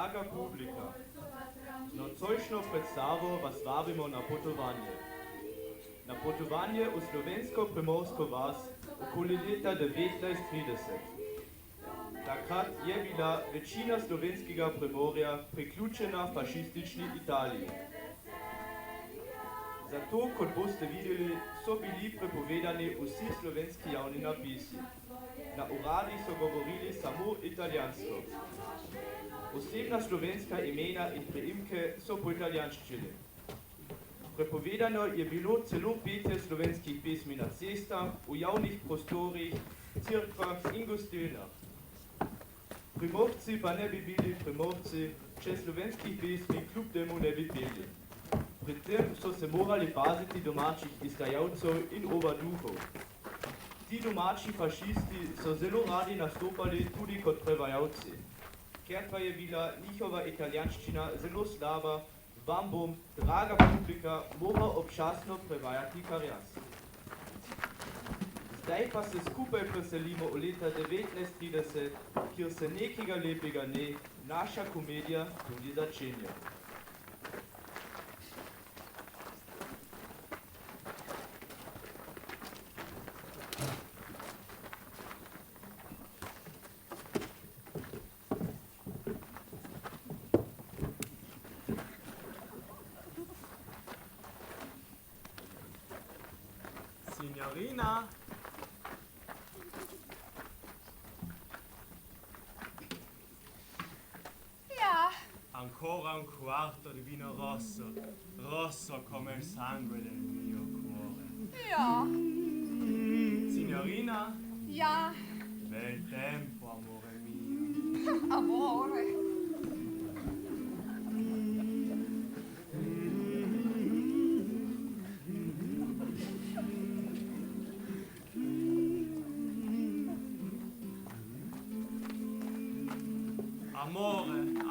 Draga publika, nocojšnjo predstavo vas vabimo na potovanje. Na potovanje v slovensko-primorsko vas okoli leta 1930. Takrat je bila večina slovenskega primorja priključena fašistični Italiji. Zato, kot boste videli, so bili prepovedani vsi slovenski javni napisi. Na uradih so govorili samo italijansko. Osebna slovenska imena in priimke so po italijanščini. Prepovedano je bilo celo petje slovenskih pesmi na cestah, v javnih prostorih, cerkvah in gostilnah. Primorci pa ne bi bili primorci, če slovenskih pesmi kljub temu ne bi peli. Pri tem so se morali paziti domačih izdajalcev in ovaduhov. Ti domači fašisti so zelo radi nastopali tudi kot prevajalci. Ker pa je bila njihova italijanščina zelo slaba, vam bom, draga publika, moral občasno prevajati kar jaz. Zdaj pa se skupaj preselimo v leta 1930, kjer se nekega lepega dne naša komedija tudi začenja. Signorina? Ja. Ancora un quarto di vino rosso, rosso come il sangue del mio cuore. Ja. Signorina? Ja. Bel tempo, amore mio. Amore.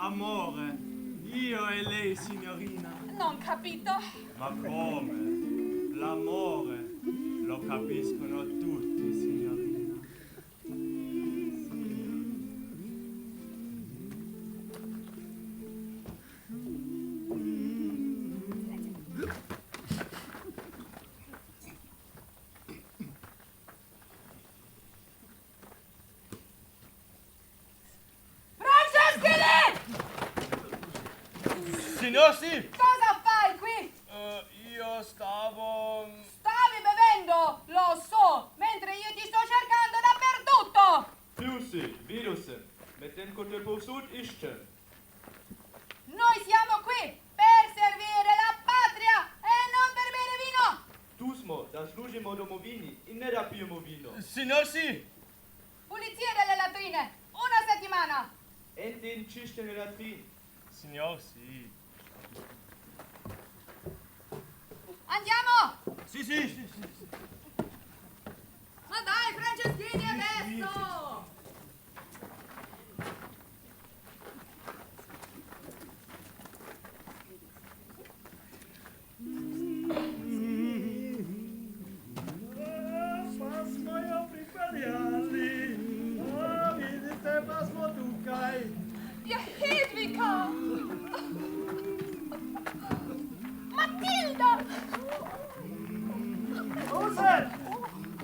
Amore, io e lei, signorina. Non capito. Ma come? L'amore lo capiscono tutti, signorina. Signor sì! Cosa fai qui? Io stavo... Stavi bevendo, lo so, mentre io ti sto cercando dappertutto. Piusi, viduse, metten kote povsud išče. Noi siamo qui per servire la patria e non per bere vino. Tu smo, da služimo domovini in ne da pijemo vino. Signor sì! Pulizia delle latrine, una settimana. En den čiščenje latrin. Signor sì. Andiamo. Sì, sì, sì, sì. Ma dai, Franceschini, adesso. Ja, Hedvika. Matilda. Sosed!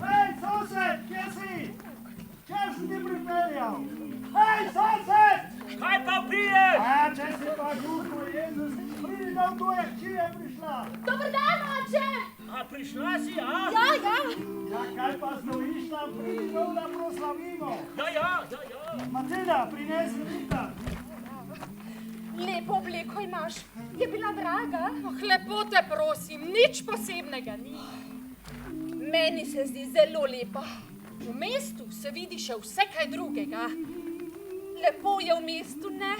Hej, sosed, kje si? Če si ti pripeljal? Hej, sosed! Kaj pa piješ? Če si pa glupo, Jezus, pridi dom tu, hči je prišla. Dobar dan, oče. A prišla si, a? Ja. Ja, kaj pa stojiš tam, pridi dom, da proslavimo. Ja. Matilda, prinesi Rita. Lepo obleko imaš. Je bila draga? Oh, lepo te prosim, nič posebnega ni. Meni se zdi zelo lepa. V mestu se vidi še vse kaj drugega. Lepo je v mestu, ne?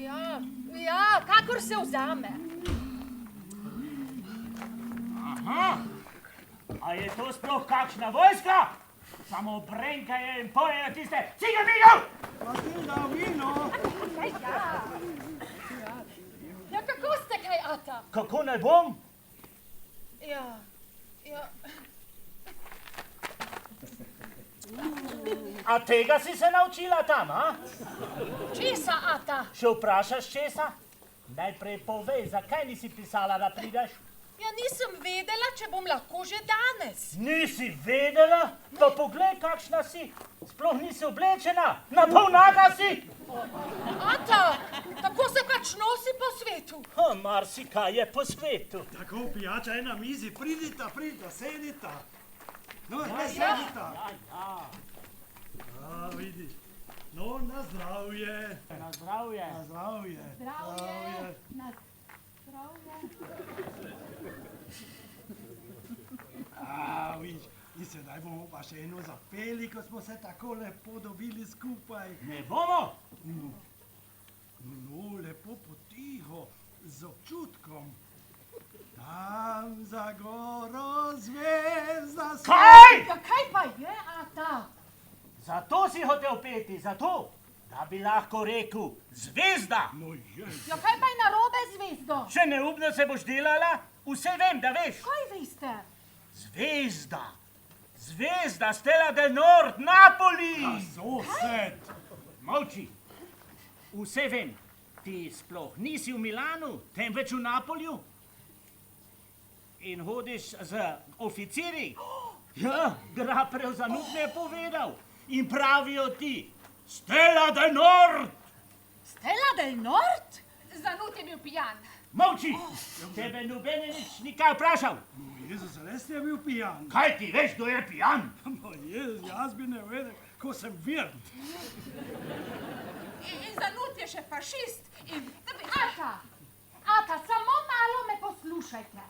Ja, kakor se vzame. Aha, a je to sploh kakšna vojska? Samo brenkajo in pojejo tiste cigarillo! Matilda, vino. Ja, kako ste kaj, ata? Kako naj bom? Ja. A tega si se naučila tam, a? Česa, Ata? Še vprašaš česa? Najprej povej, zakaj nisi pisala, da prideš? Ja nisem vedela, če bom lahko že danes. Nisi vedela? Pa poglej, kakšna si. Sploh nisi oblečena, na pol naga si. Ata, tako se pač nosi po svetu. Marsikaj je po svetu. Tako, pijača je na mizi, pridita, sedita. No, sedita. Ja, vidiš. No, na zdravje. Na zdravje. Na zdravje. Zdravje. Vidiš, in sedaj bomo pa še eno zapeli, ko smo se tako lepo dobili skupaj. Ne bomo? No, lepo potiho, z občutkom. Tam za goro zvezda se... Kaj? Ja, kaj pa je, Ata? Zato si hotel peti, zato, da bi lahko rekel zvezda. No, je. Ja, kaj pa je narobe z zvezdo? Če neumno se boš delala, vse vem, da veš. Kaj veste? Zvezda. Zvezda, Stella del Nord, Napoli. Sosed. Molči. Vse vem. Ti sploh nisi v Milanu, temveč v Napolju. In hodiš z oficiri. Ja, Graprev Zanut mi je povedal. In pravijo ti, Stella del Nord. Stella del Nord? Zanut je bil pijan. Molči. Tebe nobene nič nikaj vprašal. Jezus, res je bil pijan. Kaj ti veš, kdo je pijan? Jezus, jaz bi ne vedel, ko sem vird. In Zanut je še fašist. Ata, samo malo me poslušajte.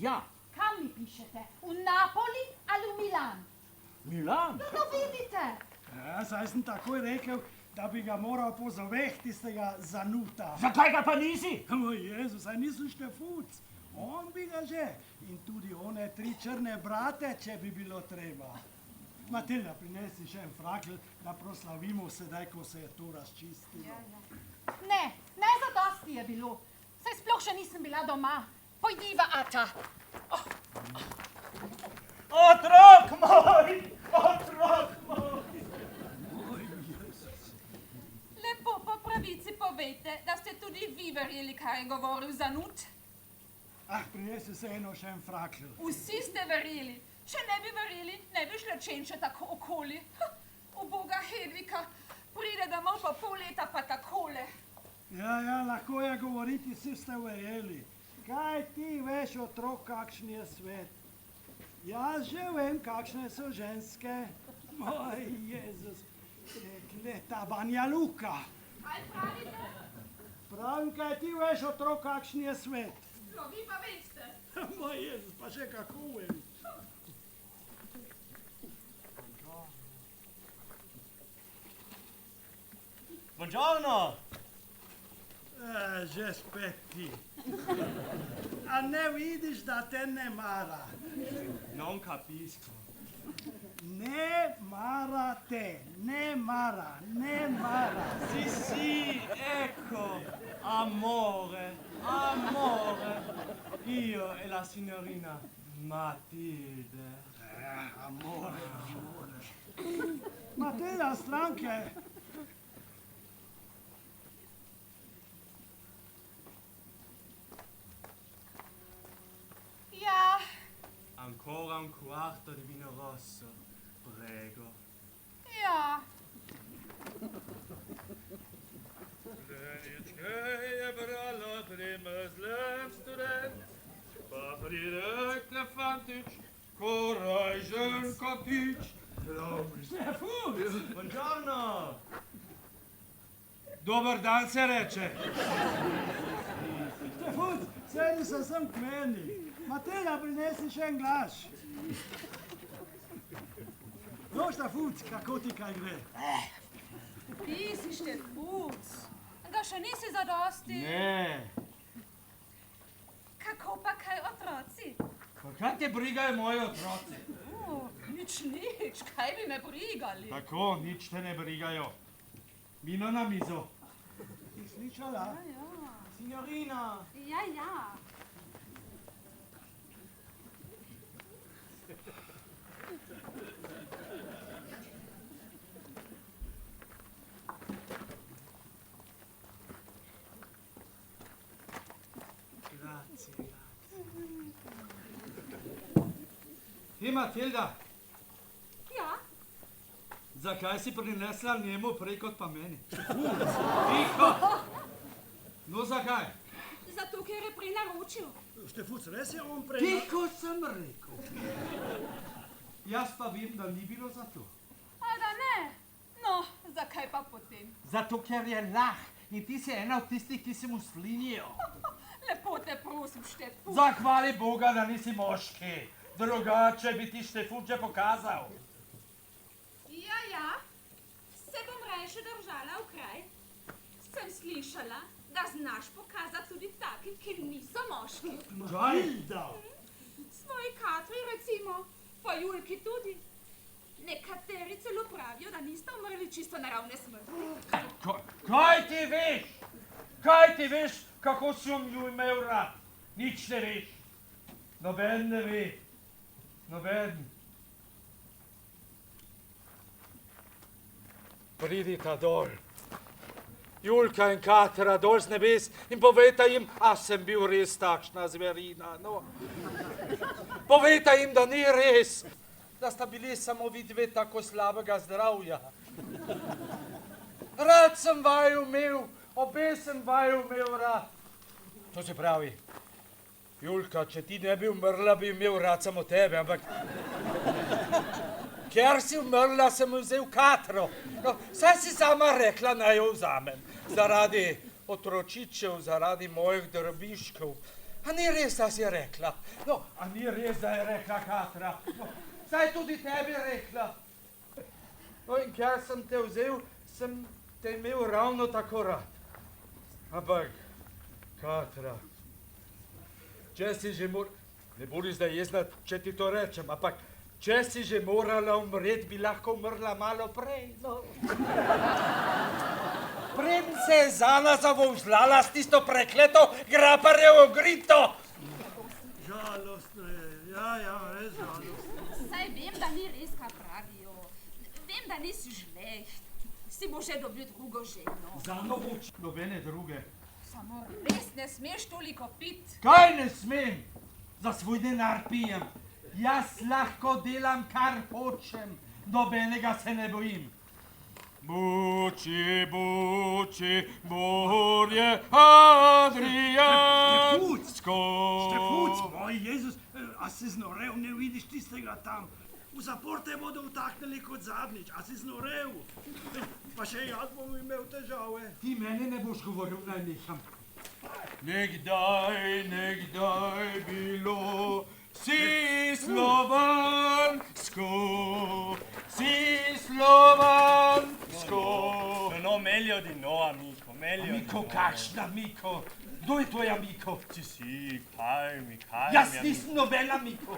Ja, Kam mi pišete? V Napoli ali v Milan? Milan. No, vidite. Ja, saj sem takoj rekel, da bi ga moral pozoveh tistega Zanuta. Zakaj ga pa nisi? Jezus, saj nisem Štefuc. On bi ga že. In tudi one 3 črne brate, če bi bilo treba. Matilda, prinesi še en frakl, da proslavimo sedaj, ko se je to razčistilo. Ne zadosti je bilo. Saj sploh še nisem bila doma. Pojdiva, Ata. Otrok moj! Otrok moj! Lepo po pravici povejte, da ste tudi vi verjeli, kar je govoril Zanut. Prinesi se eno še en frakl. Vsi ste verjeli. Če ne bi verjeli, ne bi šla Čenča tako okoli. Uboga Hedvika, pride domov po pol leta pa takole. Ja, lahko je govoriti, vsi ste verjeli. Kaj ti veš, otrok, kakšen je svet? Jaz že vem, kakšne so ženske. Moj Jezus, rekle ta Banja Luka. Kaj pravite? Pravim, kaj ti veš, otrok, kakšen je svet? No, vi pa veste. Moj Jezus, pa še kako vem. Buongiorno! Že spet ti. A ne vidiš, da te ne mara? Non capisco. Ne mara te, ne mara. Sì, ecco. Amore. Io e la signorina Matilde. Amore. Matilda, stranke. Ja, Ancora un quarto di vino rosso, prego. ja. Leničke je bralo tremezlem student, pa pride Klefantič, korajžen kotič. Buongiorno! Dober dan se reče. Štefut, sedi se sem k meni. Matilda, prinesi še en glas. No, Štefut, kako ti kaj gre? Ti si Štefuc. Da še nisi zadosti. Ne, Kako pa kaj otroci? Pa kaj te brigajo moji otroci? Nič, kaj bi me brigali? Tako, nič te ne brigajo. Vino na mizo. Ti slišala? signorina! Ja. grazie. Hi, Matilda, Ja, zakaj si prinesla njemu prej kot pa meni? Tiho! No, zakaj? zato ker je prej naročil. Štefuc, res je on prej... Tiho sem rekel. Jaz pa vem, da ni bilo za to. A da ne? No, zakaj pa potem? Zato, ker je lah in ti si ena od tistih, ki se mu slinijo. Lepo te prosim, Štefut. Zahvali Boga, da nisi moški. Drugače bi ti Štefut že pokazal. Ja, se bom rajše držala v kraj. Sem slišala, da znaš pokazati tudi takim, ki niso moški. Matilda! Svoji Katri recimo, pa Julki tudi. Nekateri celo pravijo, da nista umrli čisto naravne smrti. Kaj ti veš? Kaj ti veš, kako sem ju imel rad? Nič ne veš. Noben ne ve. Noben. Pridita dol. Julka in Katra dol z nebes in povejta jim, a sem bil res takšna zverina. No. Povejta jim, da ni res, da sta bili samo vidve tako slabega zdravja. Rad sem vaju imel, obe sem vaju imel rad. To se pravi, Julka, če ti ne bi umrla, bi imel rad samo tebe, ampak ker si umrla, sem vzel Katro. No, saj si sama rekla, naj jo vzamem. Zaradi otročičev, zaradi mojih drobiškov. A ni res, da si je rekla? No, a ni res, da je rekla Katra? No, saj tudi tebi rekla. No, in ker sem te vzel, sem te imel ravno tako rad. Ampak, Katra, če si že ne bodi zdaj jezna, če ti to rečem, ampak če si že morala umreti, bi lahko umrla malo prej, no. Preden se je Zana zavozlala s tisto prekleto graparjevo grito. Žalostno je, ja, res žalostno. Saj vem, da ni res, kaj pravijo. Vem, da nisi žleht. Si bo že dobil drugo ženo. Zano boč nobene druge. Samo res ne smeš toliko pit. Kaj ne smem? Za svoj denar pijem. Jaz lahko delam, kar hočem. Nobenega se ne bojim. Buči, buči, morje Adriatsko. Štefuc, moj Jezus, a si znorel, ne vidiš tistega tam? V zapor te bodo vtaknili kot zadnjič, a si znorel? Pa še jaz bom imel težave. Ti meni ne boš govoril, naj neham. Nekdaj bilo si slovansko, No, meglio di no, amico, meglio Amico, di no. kakšna Miko? Kdo je tvoj amico? Sì, calmi, Jaz amico. nisem noben amico.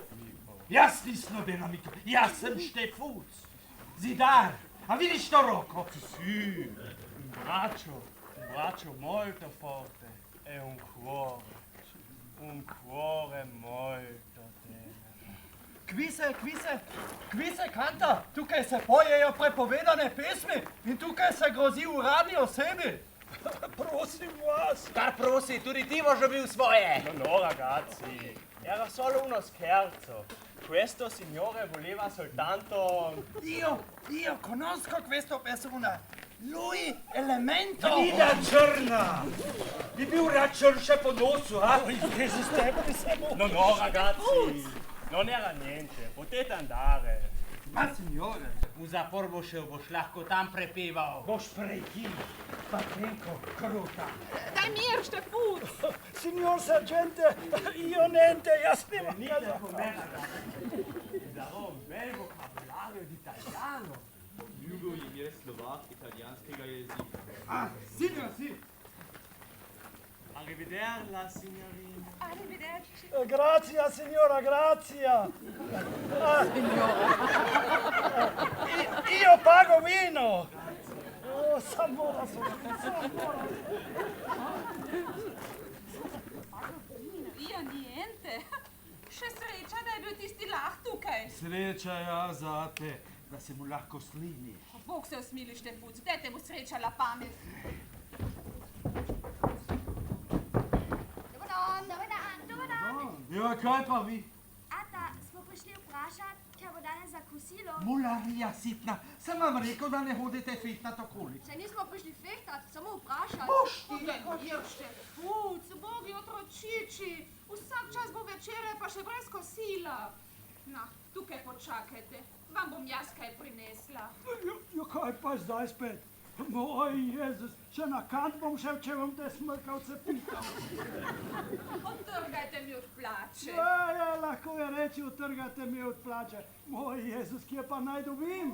Jaz nisem noben amico. Jaz sem Štefuc. Zidar. A vidiš to roko? Sì, un braccio molto forte e un cuore molto tenero. Kvise, Kanta, tukaj se pojejo prepovedane pesmi in tukaj se grozi uradni osebi. Prosim vas. Kar prosi, tudi ti boš dobil svoje. No, ragazzi, era solo uno scherzo. Questo signore voleva soltanto... Io conosco questa persona. Lui elemento. Vida črna. Bi bil rad črn še po nosu, a? Jezus, tebe bi se mu... No, ragazzi, non era niente, potete andare. Ma signore. V zapor boš šel, boš lahko tam prepeval. Boš prekil. Patenko, kruta. Daj mir, Štefut! Signor sergente, io niente, jaz nimam Venite con me, ragazzi. Darò un bel vocabolario di italiano. Ljubo jim je Slovak italijanskega jezika. Si. Arrivederla, signorina. Arrivederci. Grazia, signora, grazia. Io pago vino. Oh, Samora. Via niente. Še sreča, da je bil tisti lah tukaj. Sreča ja zate, da se mu lahko slini. Bog se usmili, Štefut, zdaj te bo srečala pamet. Dobar dan. Ja, kaj pa vi? Ata, smo prišli vprašati, kaj bo danes za kosilo. Mularija sitna, sem vam rekel, da ne hodite fehtat okoli. Saj nismo prišli fehtati, samo vprašati. Fuc, bogi otročiči, vsak čas bo večere, pa še brez kosila. Na, tukaj počakajte, vam bom jaz kaj prinesla. Ja, kaj pa zdaj spet? Moj Jezus, še na kant bom šel, če bom te smrkavce pital. Otrgajte mi od plače. Ja, lahko je reči, utrgajte mi od plače. Moj Jezus, kje pa naj dobim?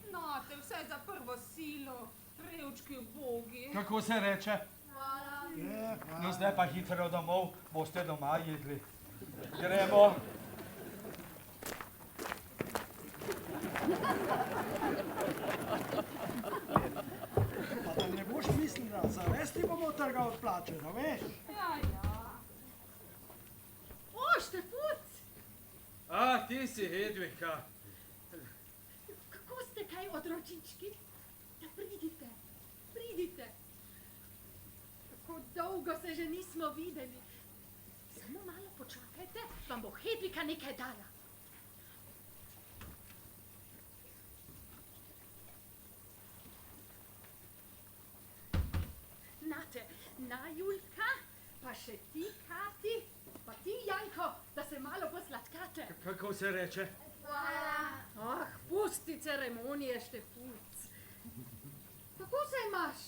Nate, vse za prvo silo, revčki ubogi. Kako se reče? Hvala. No, zdaj pa hitro domov, boste doma jedli. Gremo. Pa da ne boš mislila, zares ti bomo trgal od plače, no veš? Ja. O, Štefuc, A, ti si Hedvika. kako ste kaj otročički? Da pridite. Kako dolgo se že nismo videli. Samo malo počakajte, vam bo Hedvika nekaj dala. Nate, na Julka, pa še ti, Kati, pa ti, Janko, da se malo posladkate. Kako se reče? Ah, pusti ceremonije, Štefuc. Kako se imaš?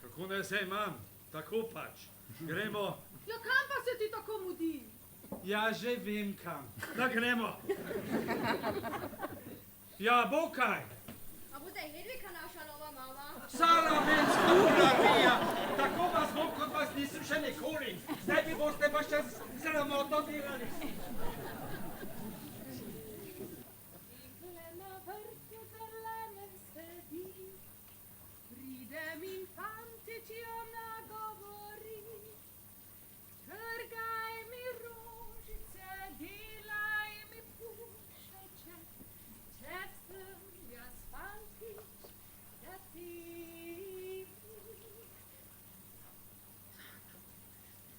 Kako ne se imam? Tako pač. Gremo. Ja, kam pa se ti tako mudi? Ja, že vem kam. Da gremo. Ja, bo kaj. A bo zdaj Hedvika naša nova mama? Salavenska mularija. Tako vas bom, kot vas nisem še nikoli. Zdaj mi boste pa še sramotno delali. Na vrtu zelenem sedi, pridem in fantič jo nagovori. Trgaj mi rožice, delaj mi pušeče, če sem jaz fantič, da ti.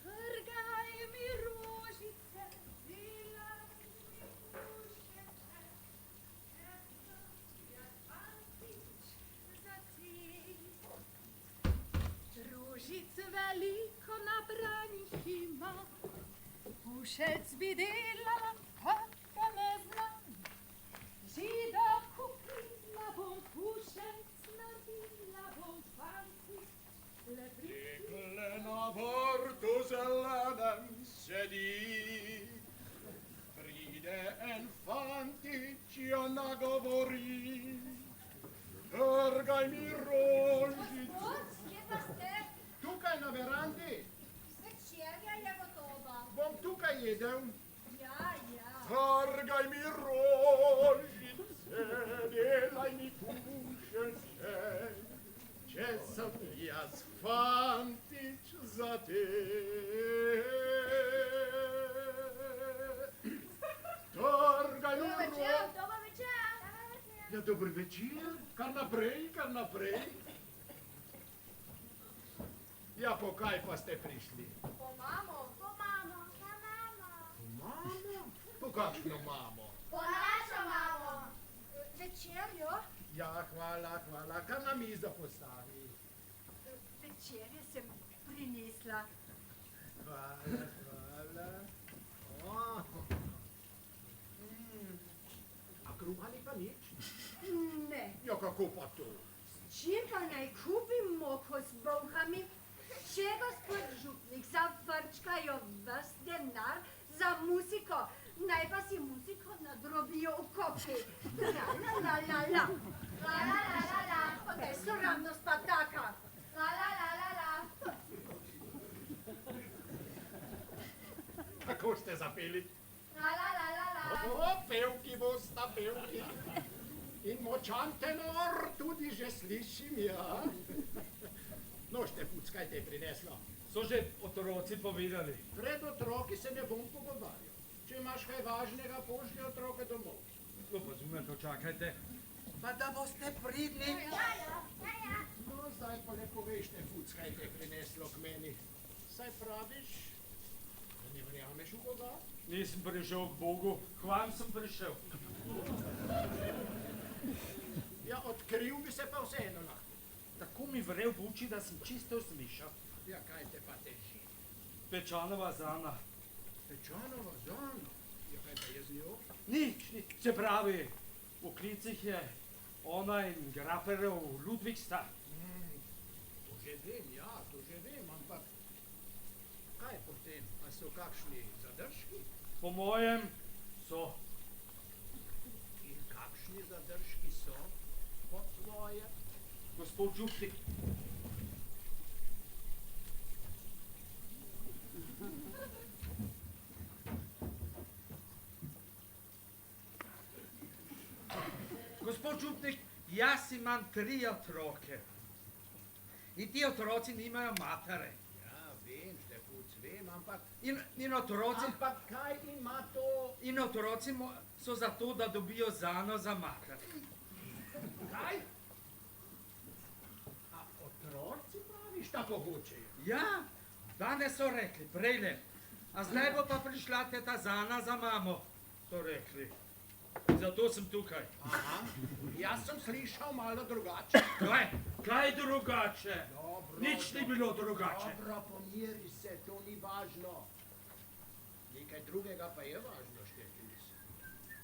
Trgaj mi rožice, delaj mi pušeče, če sem jaz fantič, za ti. Rožic veliko nabranih ima, pušec bi delala, pa ne znam. Žida kupila bom pušec, naredila bom fantič, le Dekle na vrtu zelenem sedi, pride en fantič, jo nagovori. Trgaj mi rožice. Kje pa ste? Tukaj na verandi, Večerja je gotova. bom tukaj jedel. Ja. Trgaj mi rožice, delaj mi pušeče, če sem jaz fantič za te. Trgaj mi rožice. Dober večer. Ja, dober večer, kar naprej. Ja, po kaj pa ste prišli? Po mamo. Mamo? Po kakšno mamo? Po našo mamo. Večerjo? Ja, hvala, kar na mizo postavi. Večerje sem prinesla. Hvala. Oh. A kruha ni pa nič? Ne, Ja, kako pa to? čim pa naj kupim moko s bolhami, če gospod župnik zavrčkajo ves denar za muziko, naj pa si muziko nadrobijo v kopi. La. Kaj sramnost pa taka. La. Kako ste zapeli? La. O, pevki bosta, pevki. In močan tenor tudi že slišim, ja. No, Štefuc, kaj te je prineslo? So že otroci povedali. Pred otroki se ne bom pogovarjal. Če imaš kaj važnega, pošlji otroke domov. No, razumem, počakajte. Pa da boste pridni. No, zdaj pa ne poveš, Štefuc, kaj te je prineslo k meni. Saj praviš, da ne verjameš v Boga? Nisem prišel k Bogu, k vam sem prišel. Ja, odkril bi se pa vseeno lahko. Tako mi vrel v oči, da sem čisto slišal. Ja, kaj te pa teži? Pečanova zana. Pečanova zona? Ja, kaj pa je z njo? Nič. Se pravi, v klicih je ona in Graferov Ludvik sta. To že vem, ja, to že vem, ampak kaj potem? A so kakšni zadržki? Po mojem so. In kakšni zadržki so po tvoje? Gospod župnik. Gospod župnik, jaz imam 3 otroke. In ti otroci nimajo matere. Ja, vem, Štefuc, vem, ampak... In otroci... Ampak kaj ima to... In otroci so zato, da dobijo zano za mater. Kaj? A otroci praviš, tako hočejo? Ja, danes so rekli, prej ne. A zdaj bo pa prišla teta Zana za mamo, so rekli. Zato sem tukaj. Aha, jaz sem slišal malo drugače. Kaj drugače? Dobro, Nič ni bilo drugače. Dobro, pomiri se, to ni važno. Nekaj drugega pa je važno, Štefic.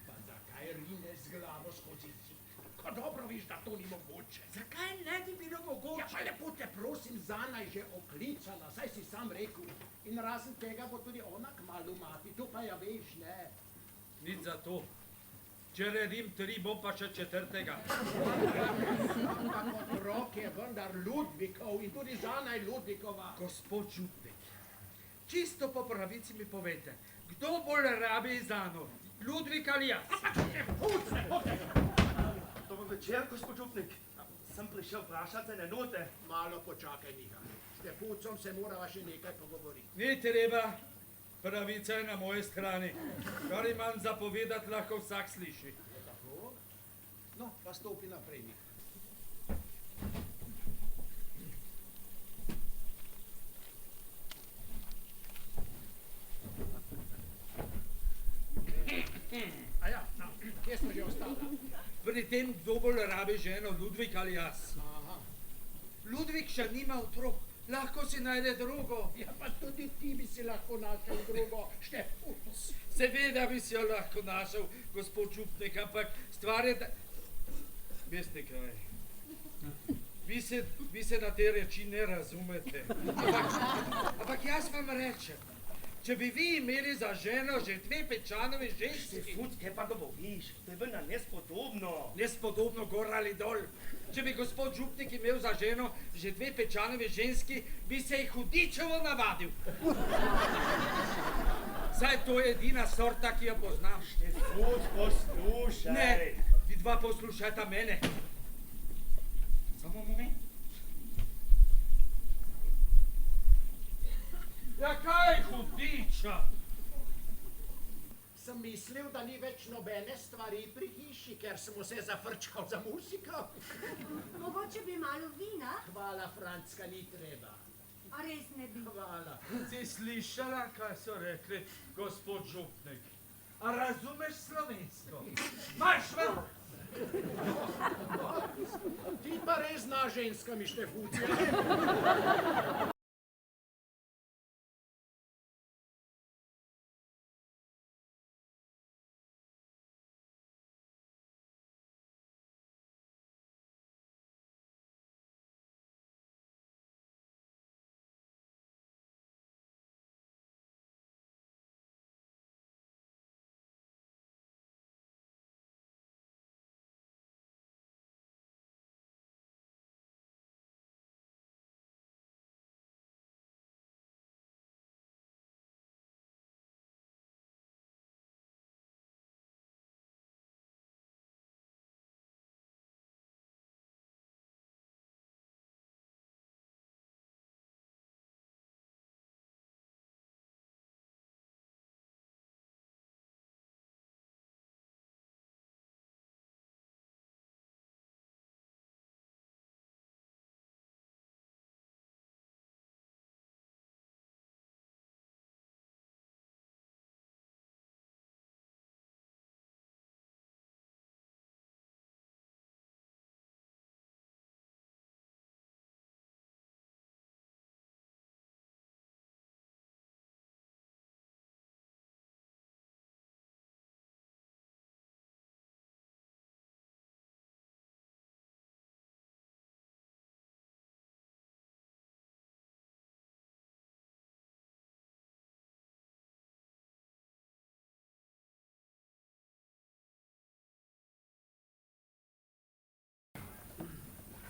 Pa zakaj rineš z glavo skozi zid? Ko dobro viš, da to ni mogoče. Zakaj ne bi bilo mogoče? Ja, pa lepo te prosim, Zana je že oklicala, saj si sam rekel. In razen tega bo tudi ona kmalu mati, to pa ja veš, ne. Nič za to. Če redim 3, bo pa še 4. Ampak otrok je vendar Ludvikov in tudi Zana je Ludvikova. Gospod župnik, čisto po pravici mi povejte, kdo bolj rabi Zano, Ludvik ali jaz? Dober večer, gospod župnik. Sem prišel vprašati za enote. Malo počakaj, Miha. S Štefucom se morava še nekaj pogovoriti. Ni treba, pravica je na moji strani. Kar imam zapovedati, lahko vsak sliši. Je tako? No, pa stopi naprej, Miha. A ja, no, kje smo že ostala? Pri tem, kdo bolj rabi ženo, Ludvik ali jaz. Aha. Ludvik še nima otrok, lahko si najde drugo. Ja, pa tudi ti bi si lahko našel drugo, Štefuc. Seveda bi si jo lahko našel, gospod župnik, ampak stvar je, da... Veste kaj, vi se na te reči ne razumete. Ampak jaz vam rečem, če bi vi imeli za ženo že 2 Pečanovi ženski... Štefuc, kaj pa govoriš? To je vendar nespodobno. Nespodobno gor ali dol. Če bi gospod župnik imel za ženo že 2 Pečanovi ženski, bi se jih hudičevo navadil. Saj to je edina sorta, ki jo poznam. Štefuc, poslušaj. Ne, vi dva poslušajta mene. Samo moment. Ja, kaj hudiča? Sem mislil, da ni več nobene stvari pri hiši, ker sem se zafrčkal za muziko. Mogoče bi malo vina? Hvala, Francka, ni treba. A res ne bi. Hvala. Si slišala, kaj so rekli, gospod župnik? A razumeš slovensko? Marš ven! Ti pa res znaš ženskami, Štefuc.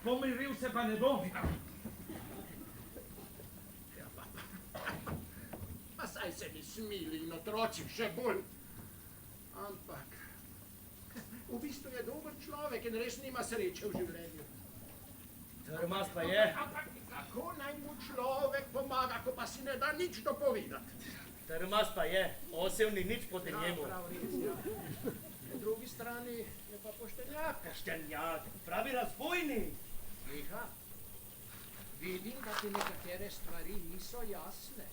Pomiril se pa ne bom. Ja, pa saj se mi smili in otroci še bolj. Ampak, v bistvu je dober človek in res nima sreče v življenju. Trmast pa je. Ampak kako naj mu človek pomaga, ko pa si ne da nič dopovedati? Trmast pa je. Osel ni nič proti njemu. Prav res, ja. Na drugi strani je pa poštenjak. Poštenjak, pravi razbojnik. Miha, vidim, da ti nekatere stvari niso jasne.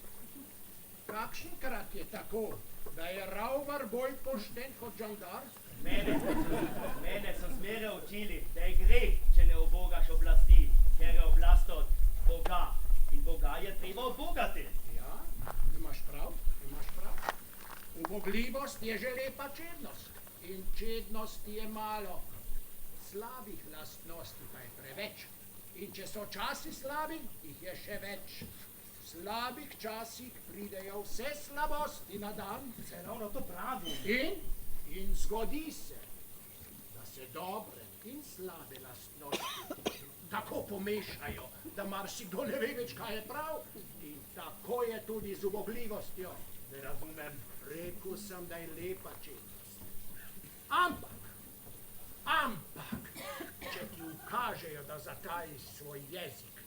Kakšenkrat je tako, da je Ravbar bolj pošten kot žandar? Mene so zmeraj učili, da je greh, če ne ubogaš oblasti, ker je oblast od Boga in Boga je treba ubogati. Ja, imaš prav, imaš prav. Ubogljivost je že lepa čednost in čednosti je malo. Slabih lastnosti pa je preveč. In če so časi slabi, jih je še več. V slabih časih pridejo vse slabosti na dan. Se ravno to pravi. In zgodi se, da se dobre in slabe lastnosti tako pomešajo, da marsikdo ne ve več, kaj je prav. In tako je tudi z ubogljivostjo. Ne razumem. Rekel sem, da je lepa čednost. Ampak, če ti ukažejo, da zatajiš svoj jezik,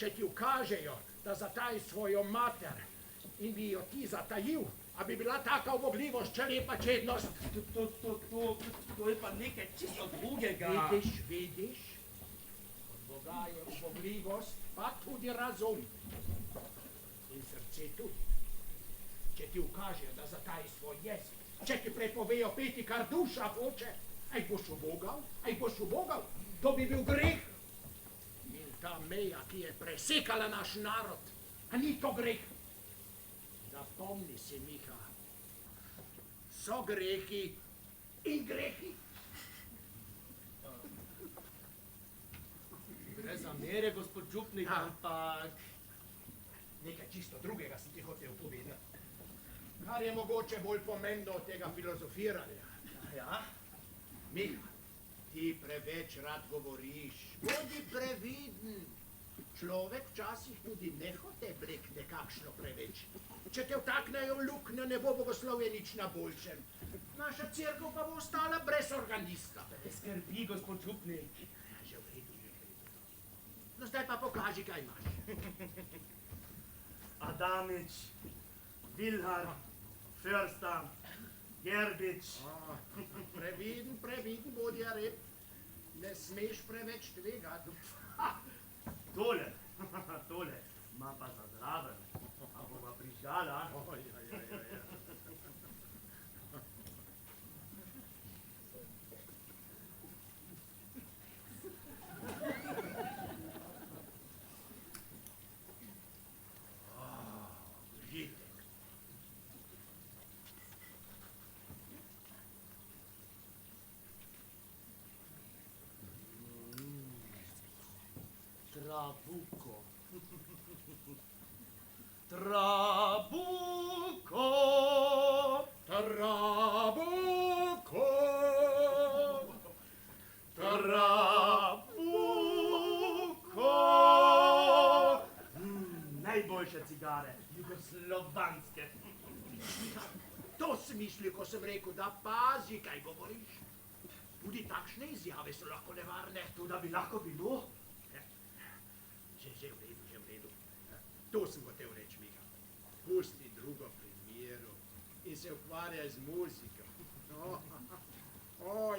če ti ukažejo, da zatajiš svojo mater in bi jo ti zatajil, a bi bila taka ubogljivost, če lepa čednost? To je pa nekaj čisto drugega. Vidiš? Od Boga je ubogljivost, pa tudi razum. In srce tudi. Če ti ukažejo, da zatajiš svoj jezik, če ti prepovejo peti, kar duša hoče, aj boš ubogal? To bi bil greh. In ta meja, ki je presekala naš narod, a ni to greh? Zapomni si, Miha, so grehi in grehi. Brez zamere, gospod župnik, ampak... Nekaj čisto drugega si ti hotel povedati. Kar je mogoče bolj pomembno od tega filozofiranja. Ja? Miha, ti preveč rad govoriš. Bodi previden. Človek včasih tudi nehote brekne kakšno preveč. Če te vtaknejo v luknjo, ne bo bogoslovje nič na boljšem. Naša cerkev pa bo ostala brez organista. Ne skrbi, gospod župnik. Že v redu. No, zdaj pa pokaži, kaj imaš. Adamič, Vilhar, Förster, Gerbič. Previden, bodi rep. Ne smeš preveč tvegati. Tole, ima pa za zraven. A bova prižgala? Trabuco. Trabuco. Trabuco. Trabuco. Najboljše cigare, jugoslovanske. To si mislil, ko sem rekel, da pazi, kaj govoriš. Tudi takšne izjave so lahko nevarne. To da bi lahko bilo? Že v redu. To sem hotel reči, Miha. Pusti drugo pri miru in se ukvarjaj z muziko.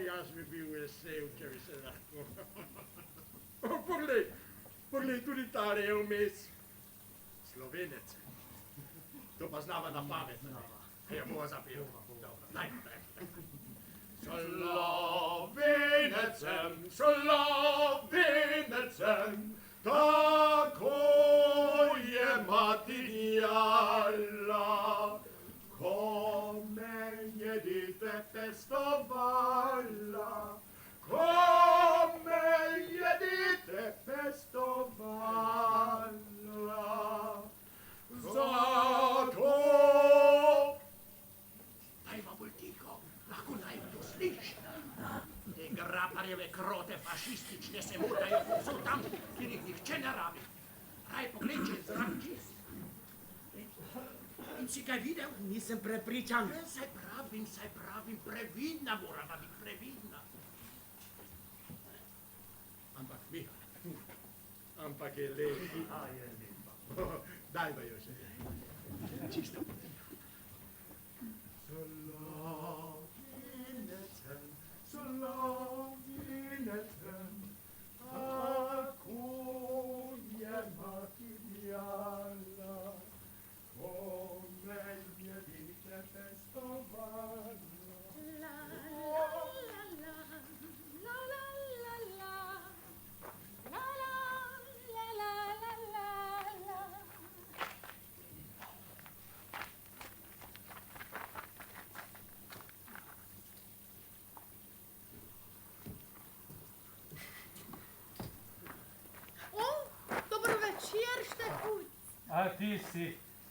Jaz bi bil vesel, če bi se lahko. Poglej, tudi tale je vmes. Slovenec. To pa znava na pamet. Ja, bova zapel. Dobro, daj. Slovenecem, tako je mati dijala, ko me je dite pestovala, zato. Daj ma bolj tiho, lahko naj to sliši. Te graparjeve krote fašistične se mutajo povsod tam, kjer jih nihče ne rabi. Raj pogled, če je zrak čist. In si ga videl? Nisem prepričan. Saj pravim, previdna morava biti, previdna. Ampak Miha, ampak je lepa. A je lepa. Dajva jo še. Čisto potem. So long in a turn, ako je materialna, come je dice pestovana. La la la la, la la la la, la la la la la la. Dobro večer, Štefut. A ti si,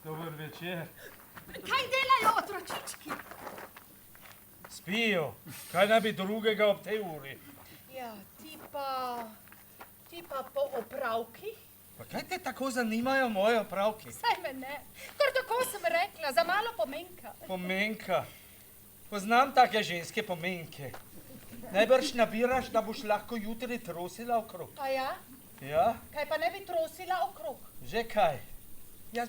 dober večer. Kaj delajo otročički? Spijo, kaj naj bi drugega ob tej uri? Ja, ti pa po opravkih? Pa kaj te tako zanimajo moje opravki? Saj me ne. Kar tako sem rekla, za malo pomenka. Pomenka. Poznam take ženske pomenke. Najbrž nabiraš, da boš lahko jutri trosila okrog. A ja? Ja? Kaj pa ne bi trosila okrog? Že kaj? Jaz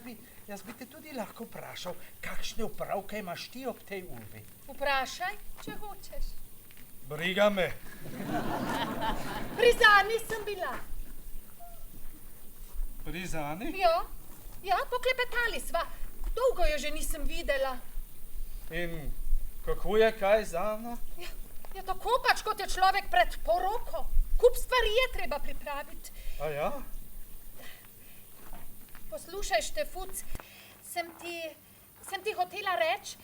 bi te tudi lahko vprašal, kakšne opravke imaš ti ob tej uri? Vprašaj, če hočeš. Briga me. Pri Zani sem bila. Pri Zani? Ja, poklepetali sva. Dolgo jo že nisem videla. In kako je kaj Zana? Ja, tako pač, kot je človek pred poroko. Kup stvari je treba pripraviti. A ja? Poslušaj, Štefuc, sem ti hotela reči,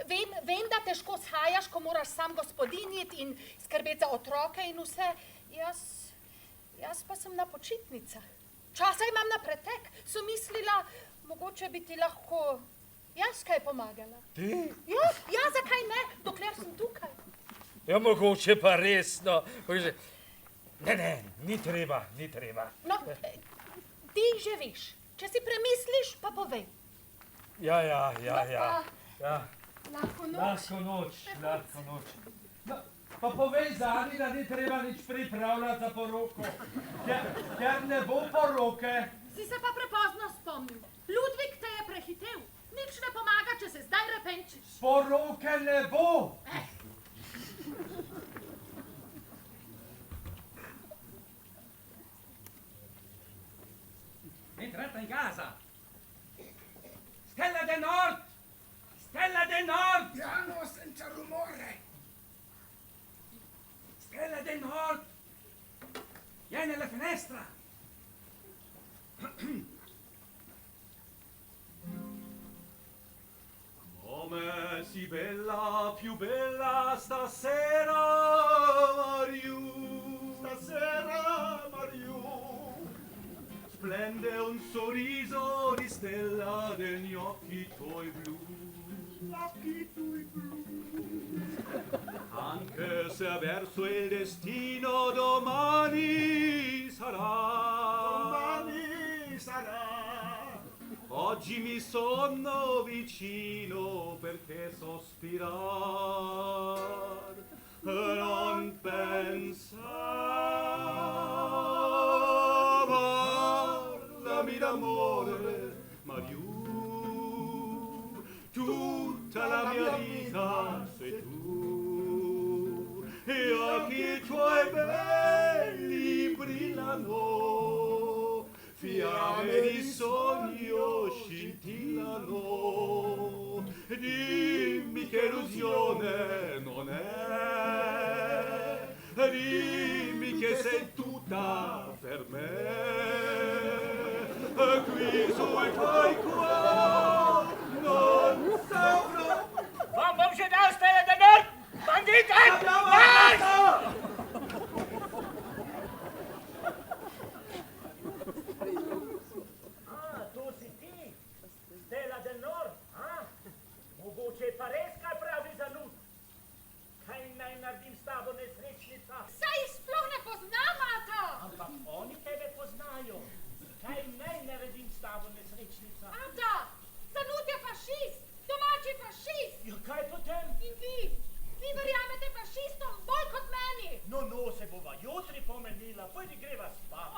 vem, da težko shajaš, ko moraš sam gospodinjiti in skrbeti za otroke in vse. Jaz pa sem na počitnicah. Časa imam na pretek. Sem mislila, mogoče bi ti lahko jaz kaj pomagala. Ti? Ja, zakaj ne, dokler sem tukaj. Ja, mogoče pa resno. Ne, ni treba. No, ti že veš. Če si premisliš, pa povej. Ja. Lahko noč. Lahko noč. No, pa povej Zani, da ni treba nič pripravljati za poroko. Ker ne bo poroke. Si se pa prepozno spomnil. Ludvik te je prehitel. Nič ne pomaga, če se zdaj repenčiš. Poroke ne bo. Entrata in casa! Stella del Nord! Stella del Nord! Piano, senza rumore! Stella del Nord! Vieni alla finestra! Come si bella, più bella stasera, Mariù! Stasera, Mariù! Splende un sorriso di stella degli occhi tuoi blu. Occhi tuoi blu. Anche se avverso il destino domani sarà. Oggi mi sono vicino perché sospirar e non parlami d'amore, Mariù, tutta la mia vita sei tu, e occhi tuoi belli brillano, fiamme di sogno scintillano, dimmi che illusione non è, dimmi che sei tutta per me. Qui sui tuoi cuori non saprò. Bom še dal Stella del Nord! Bandite! Marš! Tu si ti, Stella del Nord, mogoče pa res kaj pravi za lud. Kaj naj naredim s tabo nesrečnica? Saj Ničnica. Ata, Zanut je fašist, domači fašist. Ja, kaj potem? In vi verjamete fašistom bolj kot meni. No, se bova jutri pomenila, pojdi greva spat.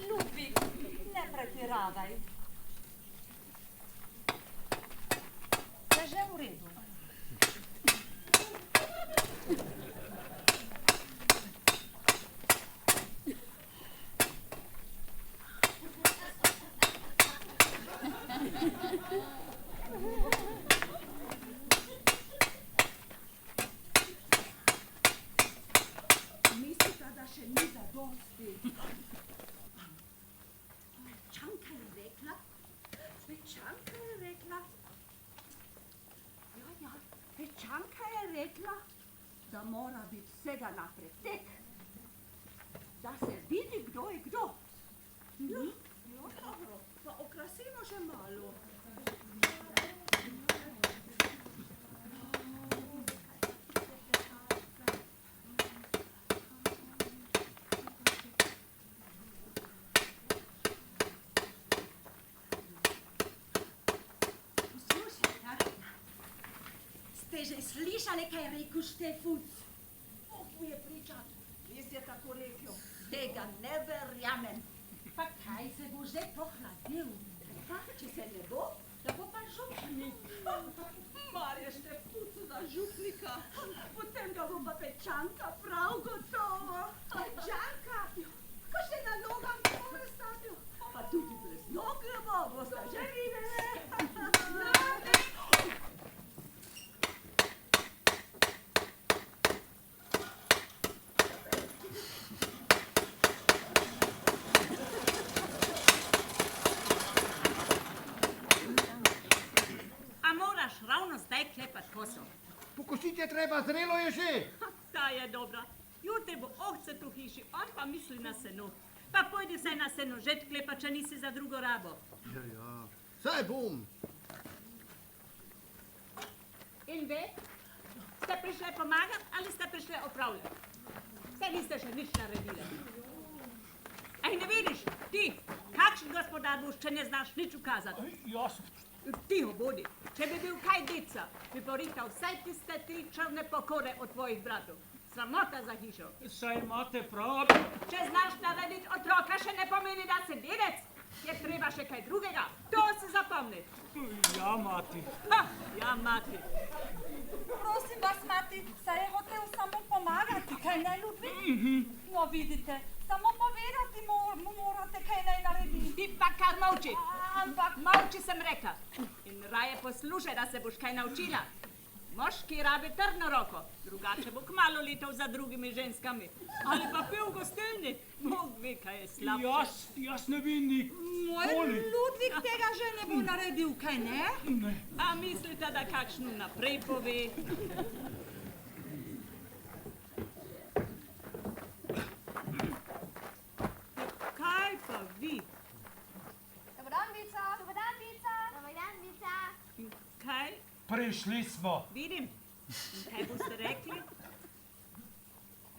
Ludvik, ne pretiravaj. Je že v redu. Mislite, da še ni zadosti? Pečanka je rekla, Pečanka je rekla, da mora biti vsega na pretek, da se vidi, kdo je kdo. No, dobro, pa okrasimo še malo. Ste že slišali, kaj je rekel Štefuc? Bog mu je pričal, res je tako rekel, tega ne verjamem. Pa kaj se bo že pohladil? Pa, če se ne bo, da bo pa župnik. Marje Štefucu za župnika, potem ga bo pa Pečanka prav gotovo. Pečanka, ko še na nogah ne bo razstavil, pa tudi brez nog ne bo, boste že videli. Pokositi je treba, zrelo je že. Ta je dobra. Jutri bo ovce tu hiši, on pa misli na seno. Pa pojdi vsaj na seno žet klepa, če nisi za drugo rabo. Ja, saj bom. In ve, ste prišli pomagati ali ste prišli opravljati? Saj niste še nič naredili. Ej, ne vidiš, ti, kakšen gospodar boš, če ne znaš nič ukazati? Jaz. Tiho bodi, če bi bil kaj deca, bi porital vsaj tiste 3 črne pokore od tvojih bratov. Sramota za hišo. Saj imate prav. Če znaš narediti otroka, še ne pomeni, da si dedec. Je treba še kaj drugega. To si zapomni. Ja, mati. Ha, ja, mati. Prosim vas, mati, saj je hotel samo pomagati, kaj ne, Ludvik? No, vidite, samo povedati mu morate, kaj naj narediti. Ti pa kar molči. Ampak Molči, sem rekla. In raje poslušaj, da se boš kaj naučila. Moški rabi trdno roko, drugače bo kmalu letel za drugimi ženskami. Ali pa pil v gostilni. Bog ve, kaj je slabše. Jaz ne bi moj Ludvik tega že ne bo naredil, kaj ne? Ne. A mislite, da kakšno naprej pove? Kaj pa vi? Dobar dan, Vica. Dobar dan, Vica. Dobar dan, Vica. Kaj? Prišli smo. Vidim. In kaj boste rekli?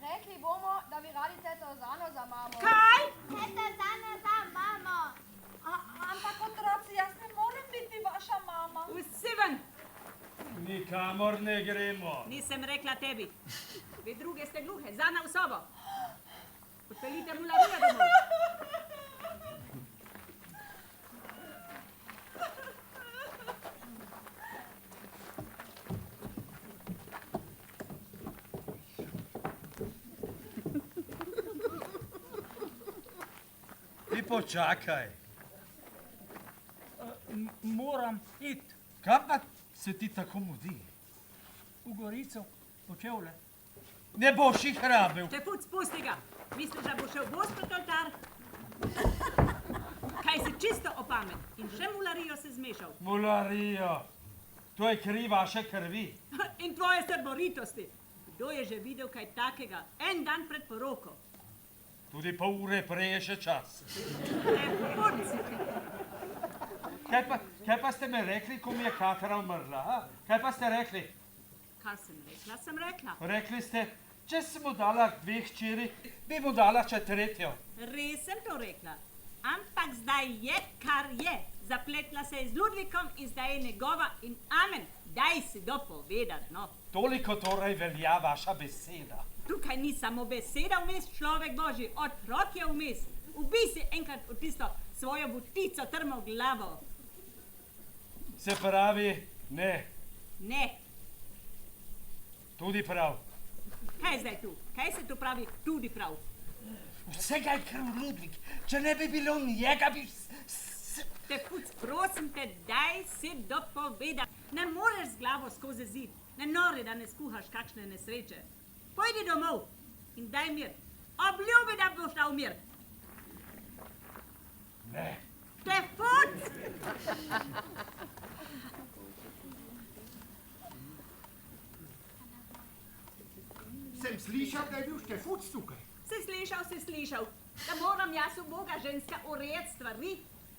Rekli bomo, da bi radi teto Zano za mamo. Kaj? Teto Zano za mamo. Ampak otroci, jaz ne morem biti vaša mama. Vsi ven. Nikamor ne gremo. Nisem rekla tebi. Vi druge ste gluhe, Zana v sobo. Odpeljite mularija domov. Ti počakaj. Moram iti Kaj pa se ti tako mudi? v Gorico, po čevlje. Ne boš jih rabil. Štefuc, pusti ga. Misliš, da bo šel v hospital? Kaj si čisto opamet in še mularijo se zmešal. Mularijo. To je kri vaše krvi. In tvoje srboritosti. Kdo je že videl kaj takega? En dan pred poroko. Tudi pol ure prej je še čas. Štefuc, Kaj pa ste mi rekli, ko mi je Katra umrla? A? Kaj pa ste rekli? kaj sem rekla? Rekli ste, če sem mu dala 2 hčeri, bi mu dala še 3. Res sem to rekla. Ampak zdaj je, kar je. Zapletla se je z Ludvikom in zdaj je njegova in amen. Daj si dopovedati, no. Toliko torej velja vaša beseda. Tukaj ni samo beseda vmes, človek božji, otrok je vmes. Ubij si enkrat v tisto svojo butico trmo glavo. Se pravi, ne. Ne. Tudi prav. Kaj je zdaj tu? Kaj se tu pravi tudi prav? Vsega je kriv Ludvik. Če ne bi bilo njega, bi... Štefuc, prosim te, daj si dopovedati. Ne moreš z glavo skozi zid. Ne nori, da ne skuhaš kakšne nesreče. Pojdi domov in daj mir. Obljubi, da boš dal mir. Ne. Štefuc! Sem slišal, da je bil Štefuc tukaj. Si slišal, da moram jaz v Boga ženska urejati stvari,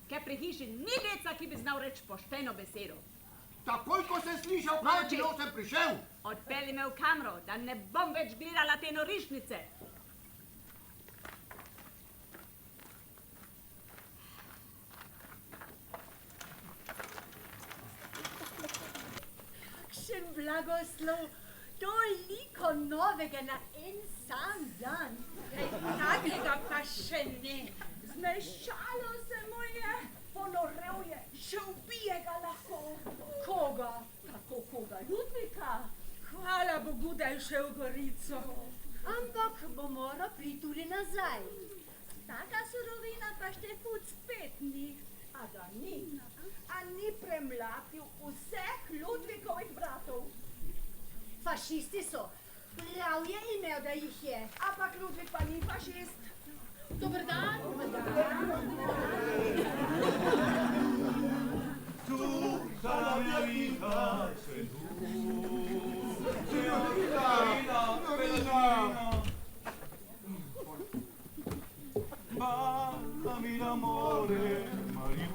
ker pri hiši ni deca, ki bi znal reči pošteno besedo. Takoj, ko sem slišal, kaj bilo, sem prišel. Odpelji me v kamro, da ne bom več gledala te norišnice. Kakšen blagoslov, toliko novega na en sam dan. Takega pa še ne. Zmešalo se mu je, ponorel je, še ubije ga lahko. Koga? Tako koga? Ludvika? Hvala Bogu, da je šel v Gorico. Ampak bo moral priti tudi nazaj. Taka surovina pa Štefuc spet ni. A da ni? A ni premlatil vseh Ludvikovih bratov? Fašisti so. Prav je imel, da jih je. Ampak Ludvik pa ni fašist. Dober dan. Tutta la mia vita sei tu. Ballami l'amore, Mariù.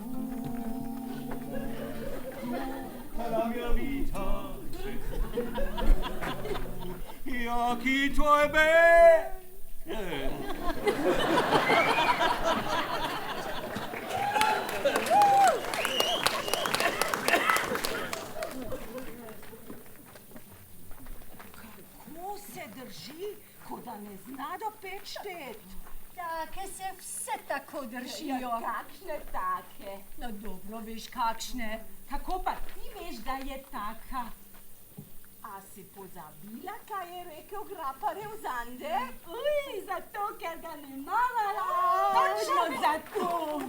Tutta la mia vita sei tu. Gli occhi tuoi belli. Kako se drži, kot da ne zna do 5 štet? Take se vse tako držijo. Kakšne take? No dobro, veš kakšne. Kako pa ti veš, da je taka? A si pozabila, kaj je rekel Graparjev Zande? Uj, zato, ker ga ne marala. Točno zato.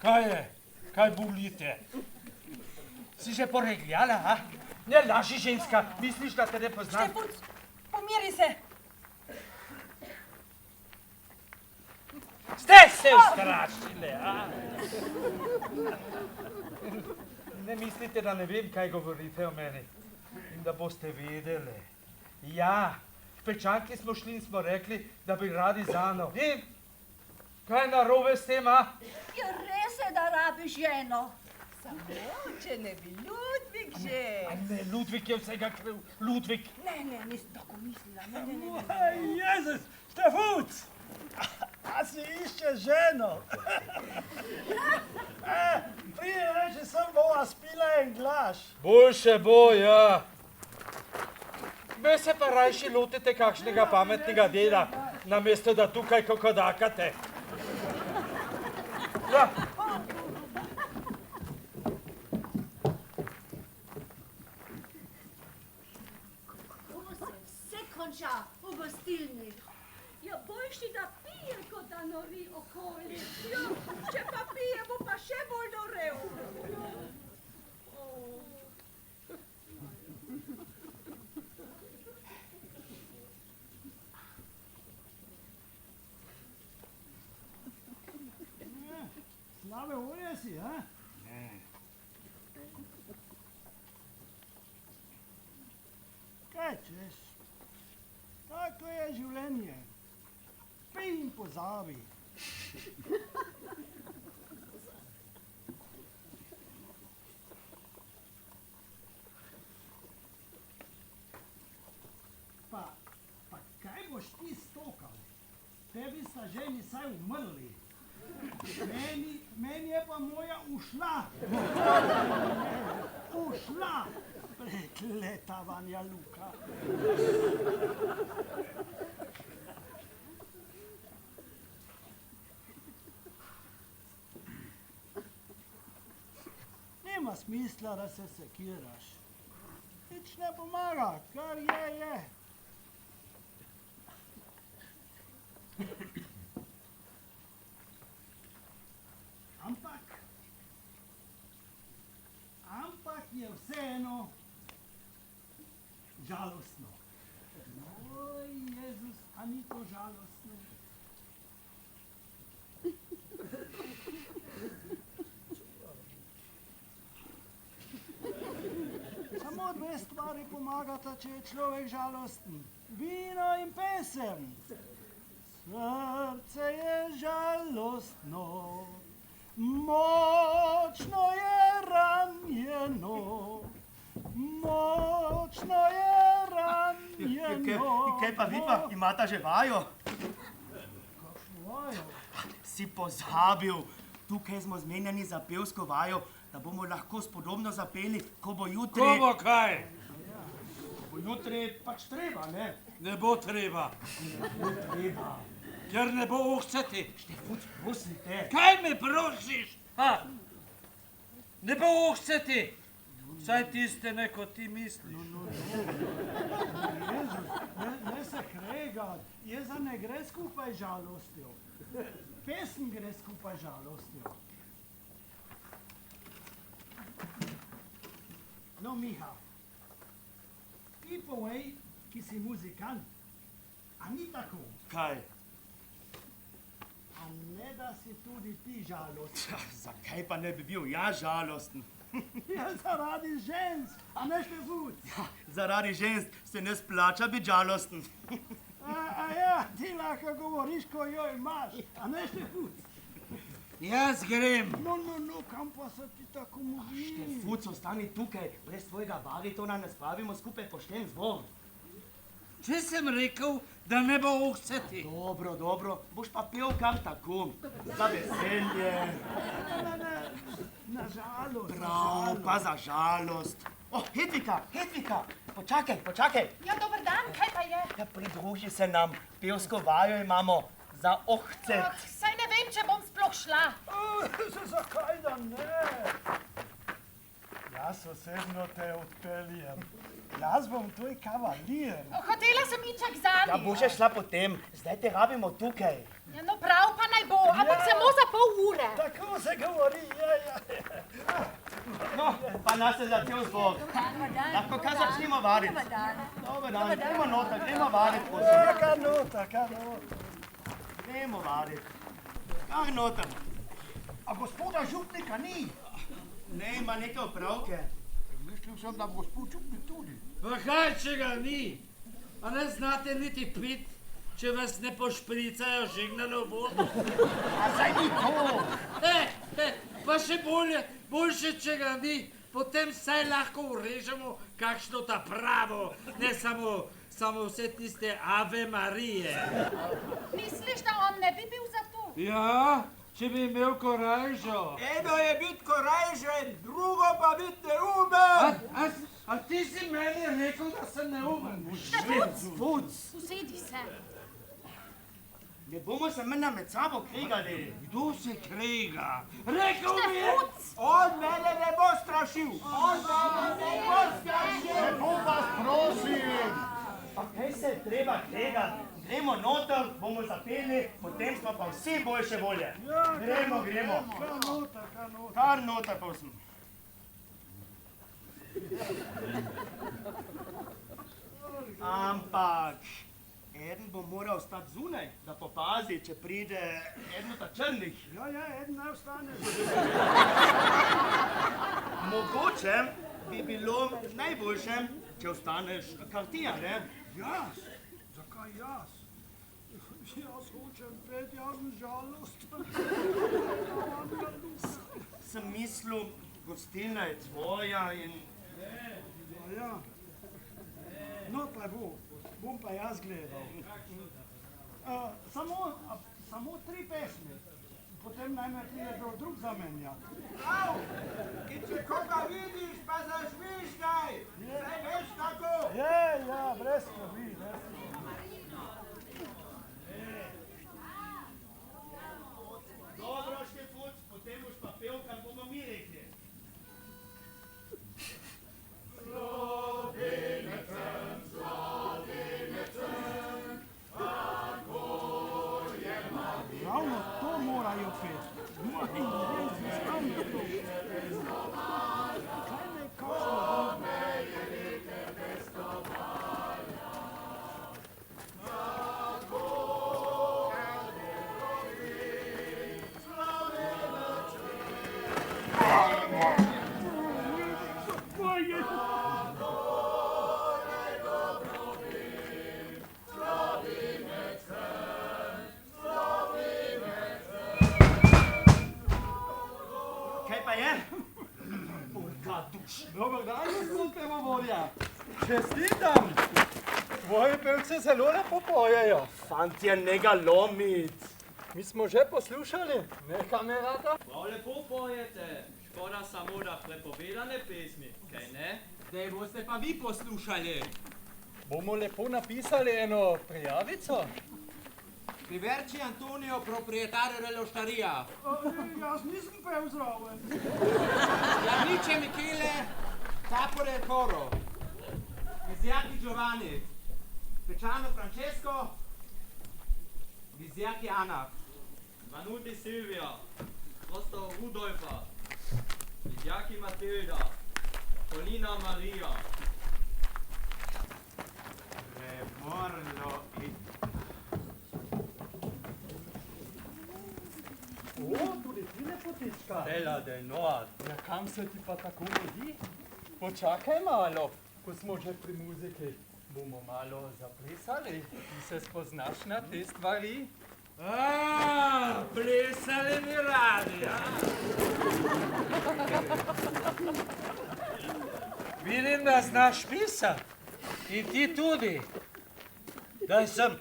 Kaj je? Kaj bolite? Si že poregljala, a? Ne laži, ženska, misliš, da te ne poznam? Štefuc, pomiri se. Ste se ustrašile, a? Ne mislite, da ne vem, kaj govorite o meni. In da boste vedeli. Ja, v Pečanki smo šli in smo rekli, da bi radi Zano. In? Kaj je narobe s tem, a? Ja, res je, da rabiš ženo. Samo, če ne bi Ludvik že. A ne, Ludvik je vsega kriv. Ludvik. Ne, nisem tako mislila. Jezus, Štefuc! A si išče ženo? Prije reči, sem bova spila en glaš. Boljše bo, ja. Ve se pa rajši lotite kakšnega pametnega dela, namesto da tukaj kokodakate. Ja. Kako Janša v gostilni. Ja, boljši da pije, kot da nori okoli. Ja, če pa pije, bo pa še bolj norel. Slabe volje si, a? Ne. Kaj češ? Tako je življenje. Pij in pozabi. Pa kaj boš ti stokal? Tebi sta ženi saj umrli. Meni je pa moja ušla. Ušla. Prekleta Vanja Luka. Nema smisla, da se sekiraš. Nič ne pomaga, kar je. Ampak je vseeno žalostno. Oj, Jezus, a ni to žalostno? Samo dve stvari pomagata, če je človek žalosten. Vino in pesem. Srce je žalostno, močno je ranjeno, močno je ranjeno. Kaj pa vi pa, imata že vajo? Kakšno vajo? Si pozabil, tukaj smo zmenjeni za pevsko vajo, da bomo lahko spodobno zapeli, ko bo jutri... Ko bo kaj? Bo jutri pač treba, ne? Ne bo treba. Ne bo treba. Ker ne bo ohceti. Štefuc, prosim te. Kaj me prosiš? Ne bo ohceti. Saj tiste ne, kot ti misliš. Jezus, ne se kregat. Jeza ne gre skupaj žalostjo. Pesem gre skupaj žalostjo. No, Miha, ti povej, ki si muzikant, a ni tako? Kaj? A ne da si tudi ti žalosten? Zakaj pa ne bi bil jaz žalosten? Ja, zaradi žensk, a ne Štefuc. Ja, zaradi žensk se ne splača biti žalosten. A ja, ti lahko govoriš, ko jo imaš, a ne Štefuc. Jaz grem. No, kam pa se ti tako mudi? Štefuc, ostani tukaj, brez tvojega baritona ne spravimo skupaj pošten zvon. Če sem rekel, da ne bo ohceti. Dobro, boš pa pel kar tako, za veselje. Na žalost. Prav, pa za žalost. O, Hedvika, počakaj. Ja, dober dan, kaj pa je? Ja, pridruži se nam, pevsko vajo imamo za ohcet. Saj ne vem, če bom sploh šla. Zakaj da ne? Jaz osebno te odpeljem. Jaz bom tvoj kavalir. Hotela sem ičak zanje. Ja, boš šla potem, zdaj te rabimo tukaj. Ja, no prav pa naj bo, ampak samo za pol ure. Tako se govori, No, pa nas se začel zbog. Lahko kar začnemo variti. Dobar dan. Gremo variti. Ja, kar nota. Gremo variti. Kar nota. A gospoda župnika ni? Ne, ima neke opravke. Mislil sem, da gospod župnik tudi. Pa kaj, če ga ni? A ne znate niti pit, če vas ne pošpricajo žegnano vodo? A zdaj ni to. Pa še boljše, če ga ni, potem saj lahko urežemo kakšno ta pravo, ne samo vse tiste Ave Marije. Misliš, da on ne bi bil za to? Ja, če bi imel korajžo. Eno je biti korajžen, drugo pa biti neumen. A ti si meni rekel, da sem neumen? Štefuc. Usedi se. Ne bomo se mena med sabo kregali. Kdo se krega? Rekel mi je! On mene ne bo strašil. Lepo vas prosim, Pa kaj se je treba tregati? Gremo noter, bomo zapeli, potem smo pa vsi boljše volje. Gremo. Kar noter, prosim. Ampak, eden bo moral ostati zunaj, da popazi, če pride eden od črnih. Ja, eden ne ostane. Mogoče bi bilo najboljše, če ostaneš kar ti, a ne? Jaz? Zakaj jaz? Jaz hočem pet, jaz sem žalosten. Sem mislil, gostilna je tvoja in... Ja. No pa bom pa jaz gledal. Samo 3 pesmi. Potem naj me pride do drug zamenjati. In če koga vidiš, pa zašviškaj! Saj veš kako! Ja, brez skrbi, Dobro, Štefuc, potem boš pa pel, kar bomo mi rekli. Ravno to morajo peti. Ravno to. Kaj naj kakšno? Kaj pa je? Urka duš. Dobar dan, gospod pevovodja. Čestitam. Tvoji pevci zelo lepo pojejo. Fantje, ne ga lomit. Mi smo že poslušali, ne kamerata? Prav lepo pojete. Škoda samo da prepovedane pesmi, kaj ne? Zdaj boste pa vi poslušali. Bomo lepo napisali eno prijavico. Priverči Antonio, proprietario dell'osteria. Jaz nisem pel zraven. Jarnice Michele, capo del coro. Visiaki Giovanni. Pecciano Francesco. Visiaki Anna. Manuti Silvia, Prostor Rudolfa, Jaki Matilda, Polina Maria. Remorlo in... Tudi ti lepotička. Bella del Nord. Ja, kam se ti pa tako rodi? Počakaj malo, ko smo že pri muziki. Bomo malo zaplesali, ti se spoznaš na te stvari. Plesali mi radi, ja? Vidim, da znaš pisati. In ti tudi. Daj sem.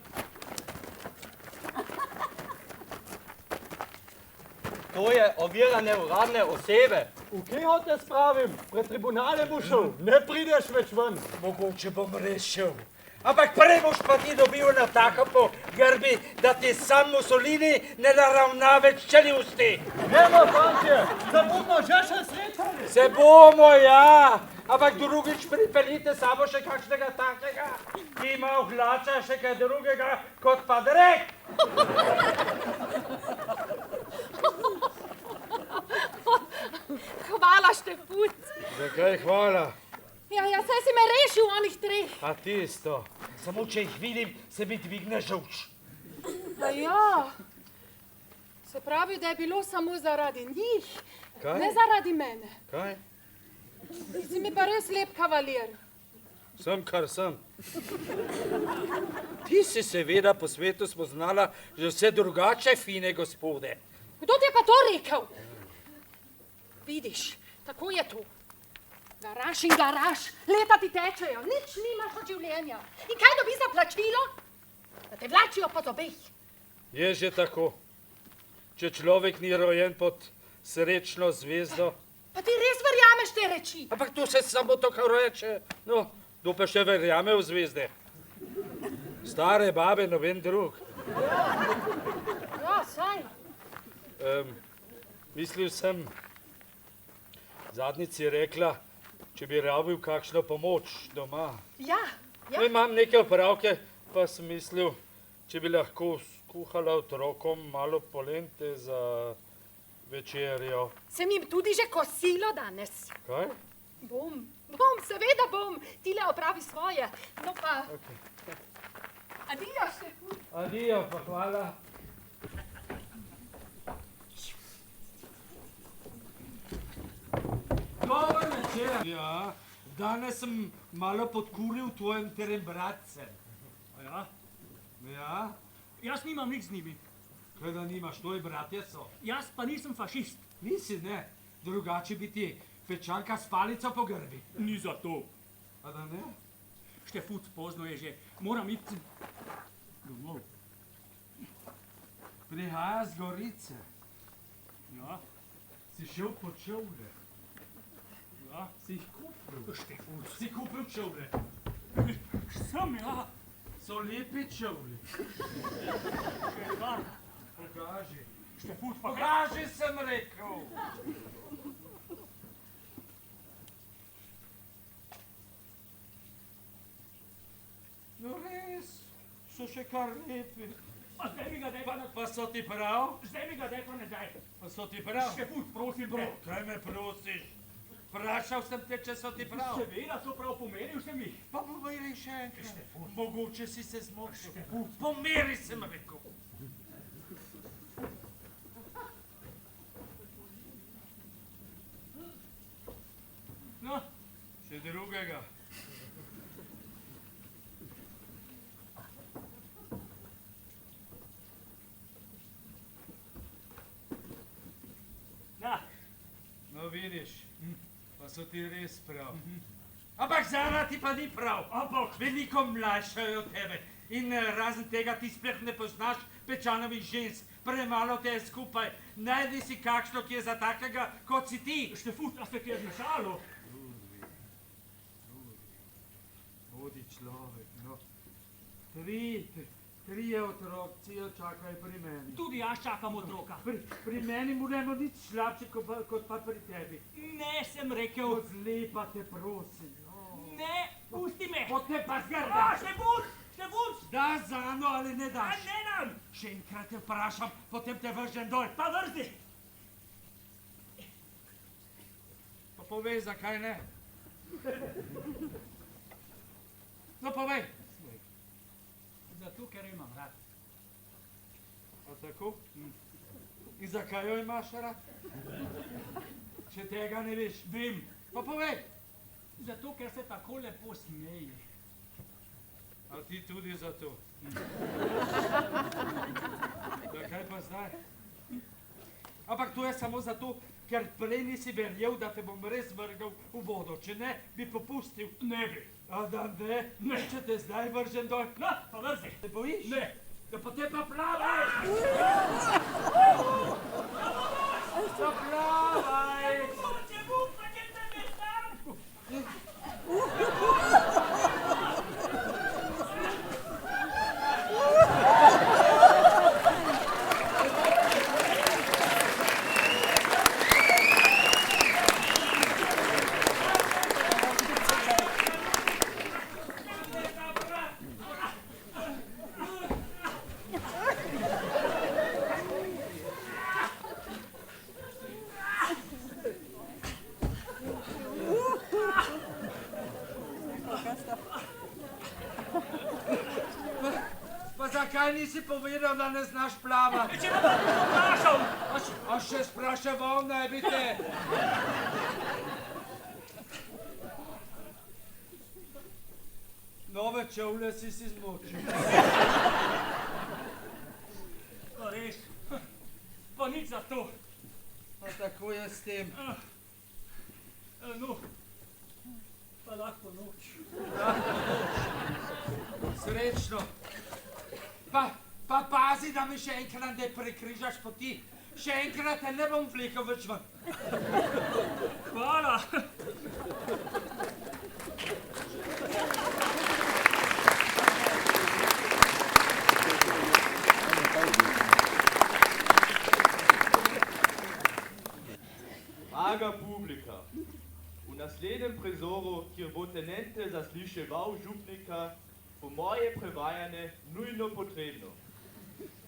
To je ovirane uradne osebe. V kje te spravim? Pred tribunale boš šel, ne prideš več ven. Mogoče bom res šel. Ampak prej boš pa ti dobil na tako po grbi, da ti sam Mussolini ne naravna več čeljusti. Nemo, fantje, se bomo že še srečali. Se bomo, ja. Ampak drugič pripeljite sabo še kakšnega takega, ki ima v hlačah še kaj drugega kot pa drek. Hvala, Štefuc. Zakaj hvala? Ja, saj si me rešil onih 3. A tisto. Samo če jih vidim, se mi dvigne žolč. Ja. Se pravi, da je bilo samo zaradi njih, Kaj? ne zaradi mene. Kaj? Ti si mi pa res lep kavalir. Sem, kar sem. Ti si seveda po svetu spoznala že vse drugače fine gospode. Kdo ti je pa to rekel? Vidiš, tako je to. Garaš in garaš, leta ti tečejo, nič nimaš od življenja. In kaj dobi za plačilo? Da te vlačijo po zobeh. Je že tako. Če človek ni rojen pod srečno zvezdo. Pa ti res verjameš te reči? Ampak to se samo tako reče. No, kdo pa še verjame v zvezde? Stare babe, noben drug. Ja, saj. Mislil sem, zadnjič si rekla, če bi rabil kakšno pomoč doma. Ja, Ja? Imam neke opravke, pa sem mislil, če bi lahko skuhala otrokom malo polente za večerjo. Sem jim tudi že kosilo danes. Kaj? Bom, seveda bom. Tile opravi svoje. No pa... Okay. Adijo, Štefut. Adijo, pa hvala. Dober večer. Ja, danes sem malo podkuril tvojim terem bratcem. Ja? Ja? Jaz nimam nič z njimi. Kaj da nimaš, tvoji bratje so? Jaz pa nisem fašist. Nisi, ne. Drugače bi ti pečanka s palico po grbi. Ni za to. A da ne? Štefut, pozno je že. Moram iti domov. Prihaja z Gorice. Ja? Si šel po čevlje. Ja? Si jih kupil. Štefut. Si kupil čevlje. Sem, ja. So lepi čevlji. Šefar. Pokaži. Štefut, pa Pokaži, sem rekel. No res, so še kar lepi. Pa zdaj mi ga daj pa nazaj. Pa so ti prav? Zdaj mi ga daj pa nazaj. Pa so ti prav? Štefut, prosim te. Kaj me prosiš? Vprašal sem te, če so ti prav. Seveda so prav, pomeril sem jih. Pa pomeri še enkrat. Štefut. Mogoče si se zmotil. Štefut. Pomeri, sem rekel. No? Še drugega. Da. No vidiš, pa so ti res prav. Ampak Zara ti pa ni prav. Ampak veliko mlajša je od tebe. In razen tega ti sploh ne poznaš Pečanovih žensk. Premalo te je skupaj. Najdi si kakšno, ki je za takega, kot si ti. Štefut, a se ti je zmešalo? Hodi človek, no. Trije otroci jo čakajo pri meni. Tudi jaz čakam otroka. Pri meni moramo nič slabše, kot pa pri tebi. Ne, sem rekel. Zlepa te prosim, no. Ne, pusti me. Potem pa zgrda. Štefut, Štefut. Daš za Ano ali ne daš? Ne dam. Še enkrat te vprašam, potem te vržem dol. Pa vrzi. Pa povej, zakaj ne? No, povej. Zato, ker jo imam rad. A tako? In zakaj jo imaš rad? Če tega ne veš. Vem. Pa povej. Zato, ker se tako lepo smeji. A ti tudi zato. Zakaj pa zdaj? Ampak to je samo zato, ker prej nisi verjel, da te bom res vrgal v vodo. Če ne, bi popustil. Ne bi. A da ne? Ne. Če te zdaj vržem dol. No, pa vrzi. Te bojiš? Ne. Da potem pa plavaj! Pa plavaj! Zakaj nisi povedal, da ne znaš plavati? Če me bom vprašal! A še spraševal ne bi te? Nove čevlje si zmočil. Pa res, pa nič za to. Pa tako je s tem. No, pa lahko noč. Srečno. Pa pazi, da mi še enkrat ne prekrižaš poti. Še enkrat te ne bom vlekel več ven. Hvala. Draga publika, V naslednjem prizoru, kjer bo tenente zasliševal župnika, bo moje prevajanje nujno potrebno.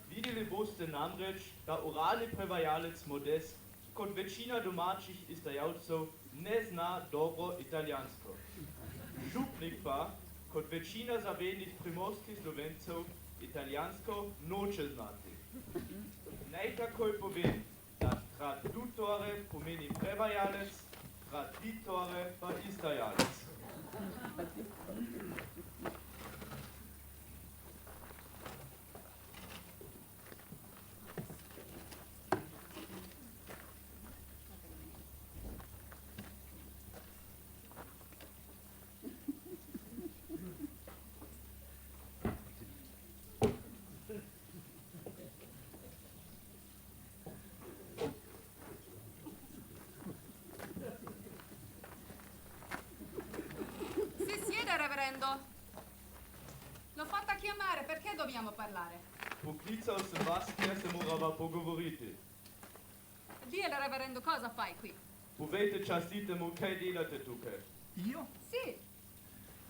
Videli boste namreč, da uradni prevajalec Modest, kot večina domačih izdajalcev, ne zna dobro italijansko. Župnik pa, kot večina zavednih primorskih Slovencev, italijansko noče znati. Naj takoj povem, da tradutore pomeni prevajalec, traditore pa izdajalec. L'ho fatta chiamare, perché dobbiamo parlare? Poklical sem vas, ker se morava pogovoriti. Dì al reverendo cosa fai qui? Povejte častitemu, kaj delate tukaj. Io? Sì.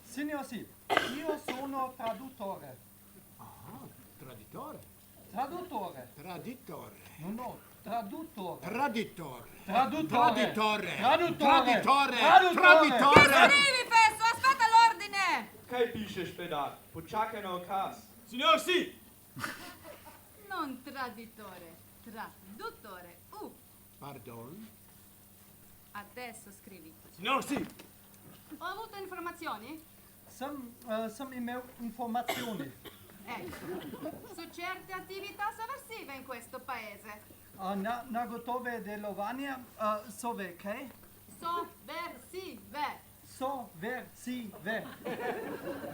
Signor sì, io sono traduttore. Ah, traditore? Traduttore. Traditore. No, traduttore. Traditore. Traduttore. Traditore. Traditore. Traditore. Traditore. Che scrivi, Festo? Aspetta l'ordine! Kaj pišeš, pedak? Počakaj na okaz. Signor, sì! Non traditore, traduttore. Pardon? Adesso scrivi. Signor, sì! Ho avuto informazioni? Sam imel informazioni. Ecco, su certe attività sovversive in questo paese. Na gotove delovanja so ve, kaj? Sovversive. Sovversive.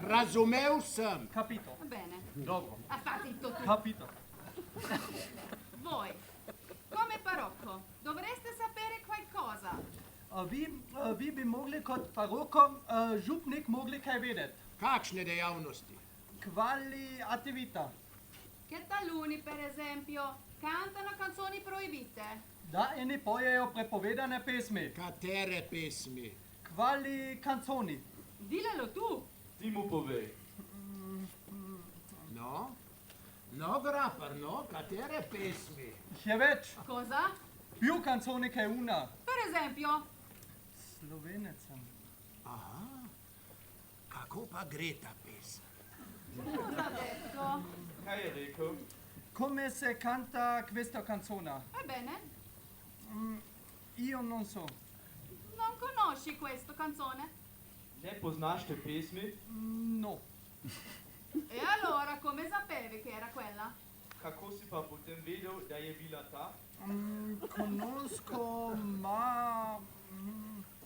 Razumel sem. Capito. Va bene. Dobro. Ha fatto tu. Capito. Voi, come parocco, dovreste sapere qualcosa. Vi bi mogli kot paroko župnik mogli kaj vedeti. Kakšne dejavnosti? Quali attività? Che taluni, per esempio, cantano canzoni proibite. Da eni pojejo prepovedane pesmi. Katere pesmi? Quali canzoni? Dilelo tu. Ti mu povej. No? No, grapar, no? Katere pesmi? Še več. Cosa? Più canzoni che una. Per esempio? Slovenec sem. Aha. Kako pa gre ta pesem? Cosa ha detto? Kaj je rekel? Come se canta questa canzone? Ebbene, Io non so. non conosci questa canzone? Ne poznaš te pesmi? No. E allora come sapevi che era quella? Kako si pa potem vedel, da je bila ta? Conosco, ma...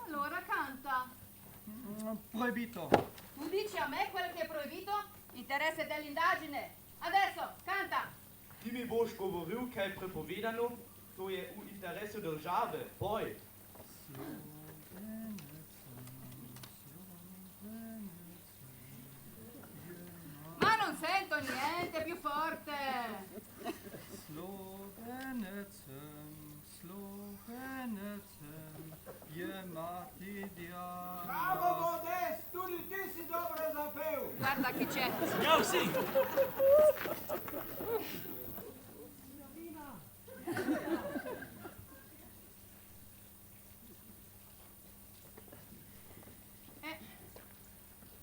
Allora canta. Proibito. Tu dici a me quello che è proibito? Interesse dell'indagine. Adesso, canta. Ti mi boš govoril, kaj je prepovedano? To je v interesu države. Poj. Ma non sento niente, più forte. Slovenecem, je mati djava. Bravo, Modest, tudi ti si dobro zapel. Guarda chi c'è. Signor, sì!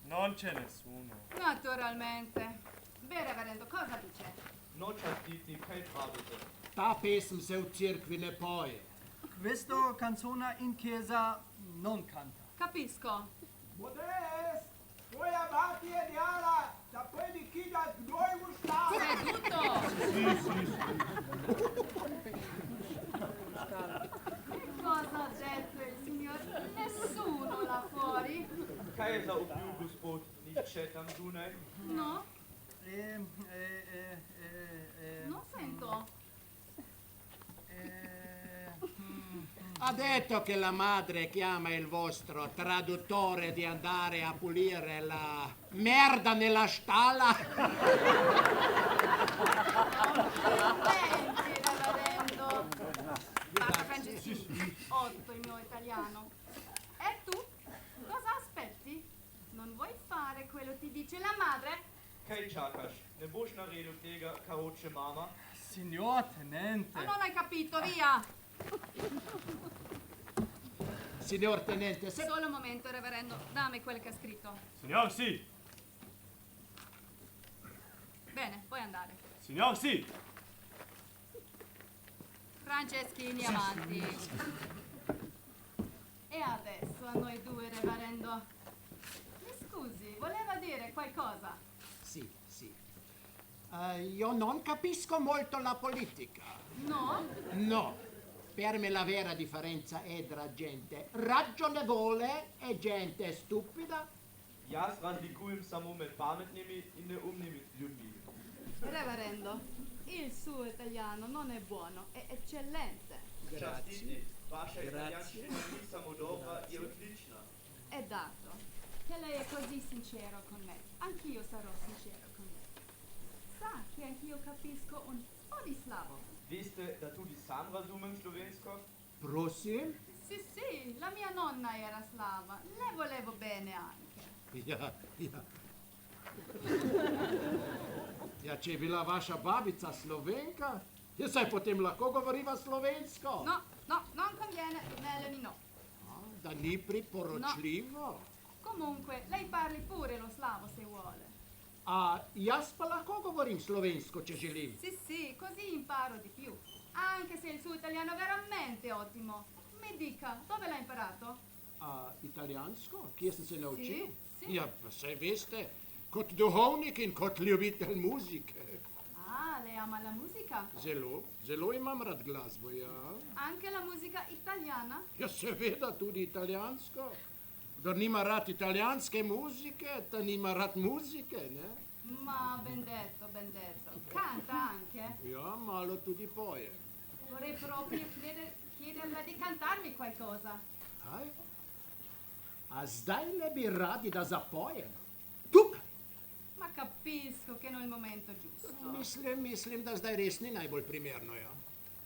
Non ce ne sono. Naturalmente. Beh, reverendo, cosa dice? No častiti, kaj pravite? Ta pesem se v cerkvi ne poje. Questa canzone in chiesa non canta. Capisco. Modest, tvoja mati je djala, da pojdi kidat gnoj v štalo. Seduto. Che cosa ha detto il signor? Nessuno là fuori? Kaj je za vpliv, gospod? Nihče tam zunaj? No? Non sento. Ha detto che la madre chiama il vostro traduttore di andare a pulire la merda nella stalla? Senti, reverendo. Papa Francesco, 8 il mio italiano. E tu? Cosa aspetti? Non vuoi fare quello ti dice la madre? Kaj čakaš? Ne boš naredil tega, kar hoče mama? Signor tenente. Ma non hai capito, via! Signor tenente, se... Solo un momento, reverendo. Dammi quel che ha scritto. Signor, sì. Bene, puoi andare. Signor, sì. Franceschini, avanti. E adesso a noi due, reverendo. Mi scusi, voleva dire qualcosa? Sì. Io non capisco molto la politica. No? No. Per me la vera differenza è tra gente ragionevole e gente stupida. Jaz razlikujem samo med pametnimi in neumnimi ljudmi. Reverendo, il suo italiano non è buono, è eccellente. Častiti, vaša italijanščina ni samo dobra, je odlična. È dato che lei è così sincero con me. Anch'io sarò sincero con lei. Sa che anch'io capisco un po' di slavo. Veste, da tudi sam razumem slovensko? Prosim? Sì, la mia nonna era slava. Le volevo bene anche. Ja. Ja, če je bila vaša babica Slovenka, saj potem lahko govoriva slovensko. No, non conviene, Melanie no. Da ni priporočljivo. Comunque, lei parli pure lo slavo se vuole. A jaz pa lahko govorim slovensko, če želim. Sì, così imparo di più. Anche se il suo italiano è veramente ottimo. Mi dica, dove l'ha imparato? Italijansko? Kje sem se naučil? Sì. Ja, saj veste, kot duhovnik in kot ljubitelj muzike. Ah, lei ama la musica? Zelo imam rad glasbo, ja. Anche la musica italiana? Ja, seveda tudi italijansko. Kdor nima rad italijanske muzike, ta nima rad muzike, ne? Ma ben detto. Canta anche? Ja, malo tudi poje. Vorrei proprio chiederle di cantarmi qualcosa. Kaj? A zdaj le bi radi, da zapojem? Tukaj? Ma capisco che non è il momento giusto. Mislim, da zdaj res ni najbolj primerno, ja.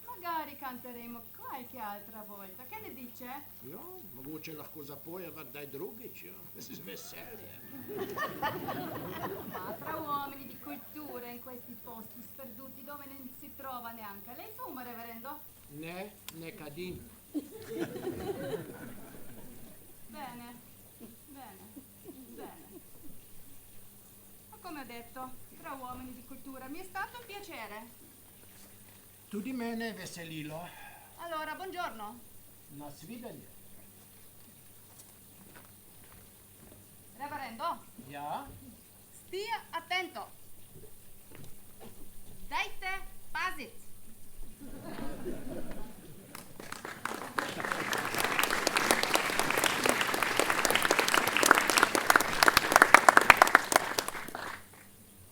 Magari canteremo qualche altra volta. Che ne dice? Ja, mogoče lahko zapojeva daj drugič, ja. Z veseljem. Ma tra uomini di cultura in questi posti sperduti dove non si trova neanche. Lei fuma, reverendo? Ne kadim. Bene. Ma come ho detto, tra uomini di cultura mi è stato un piacere. Tudi mene je veselilo. Allora, buongiorno. Nasvidenje. Reverendo? Ja? Stia attento. Dajte pazit.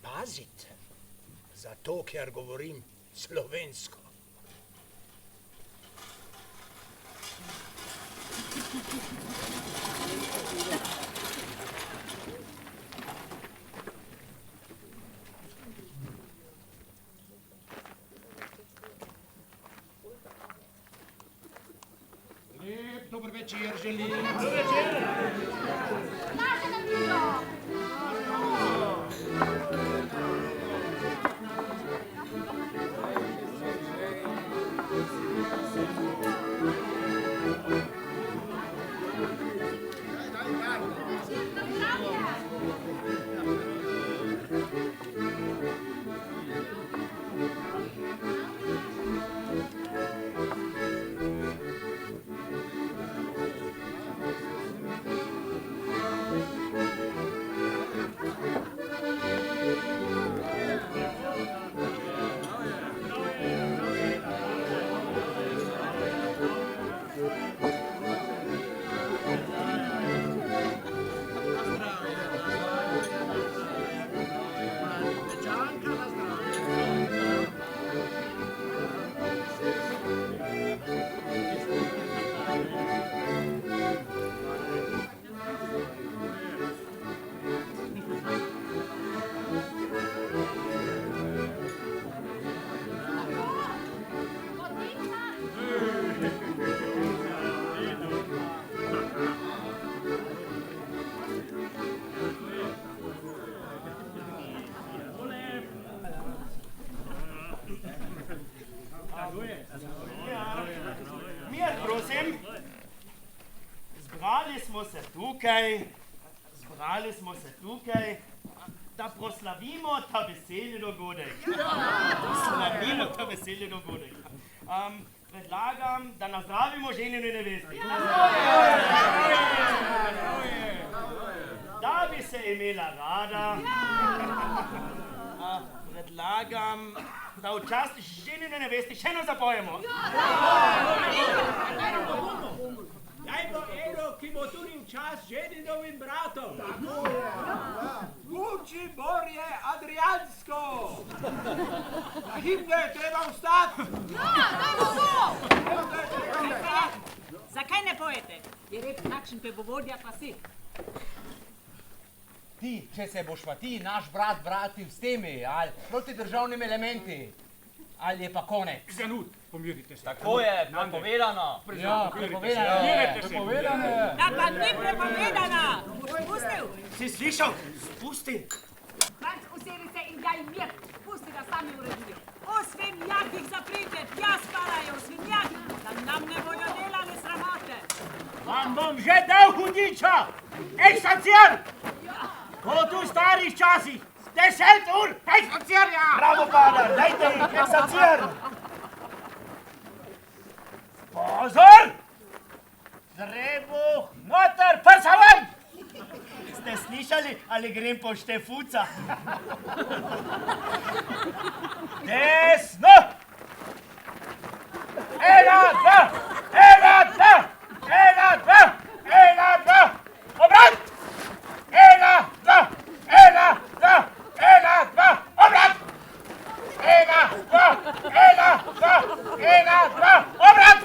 Pazit? Zato, ker govorim slovensko. Lep dober večer želim. Dober večer. zbrali smo se tukaj, da proslavimo ta veseli dogodek. Predlagam, da nazdravimo ženinu in nevesti. Da bi se imela rada, predlagam, da v čast ženinu in nevesti še eno zapojemo. Daj bo eno, ki bo tudi v čast ženinovim bratom. Vuči morje Adriansko. Na himne je treba vstati. Zakaj ne pojete? Je rep kakšen pebovodja pa si. Ti, če se boš pa ti, naš brat, vratil s temi, ali proti državnim elementi, ali je pa konec. Zanud, pomirite se. Tako je, prepovedano. Ja, prepovedano. Da pa ni prepovedana. Boš pustil? Si slišal? Spusti. Franc, usedi se in daj mir. Pusti, da sami uredijo. O svinjakih zaprite, tja spadajo svinjaki, da nam ne bojo delali sramote. Vam bom že dal hudiča. Eksacier! Kot v starih časih. 10 ur, eksacierja! Bravo, padar, dajte jih, eksacier! Pozor! Zrebuh, noter, prsa ven! Ste slišali, ali grem po Štefuca? Desno! Ena, dva! Obrat! Ena, dva! Obrat! Ena, dva! Obrat! Obrat!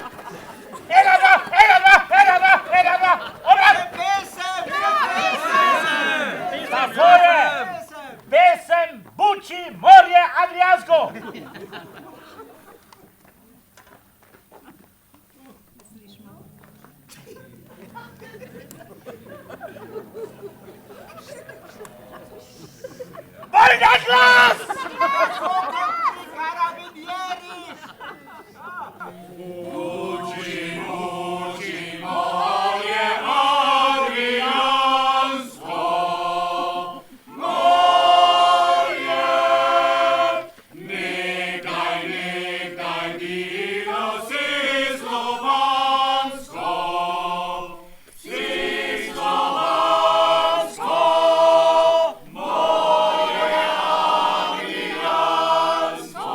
Tako je! Pesem buči morje Adriansko! Boli na glas! Buči morje Adriansko, morje, nekdaj bilo si slovansko, morje Adriansko, morje Adriansko.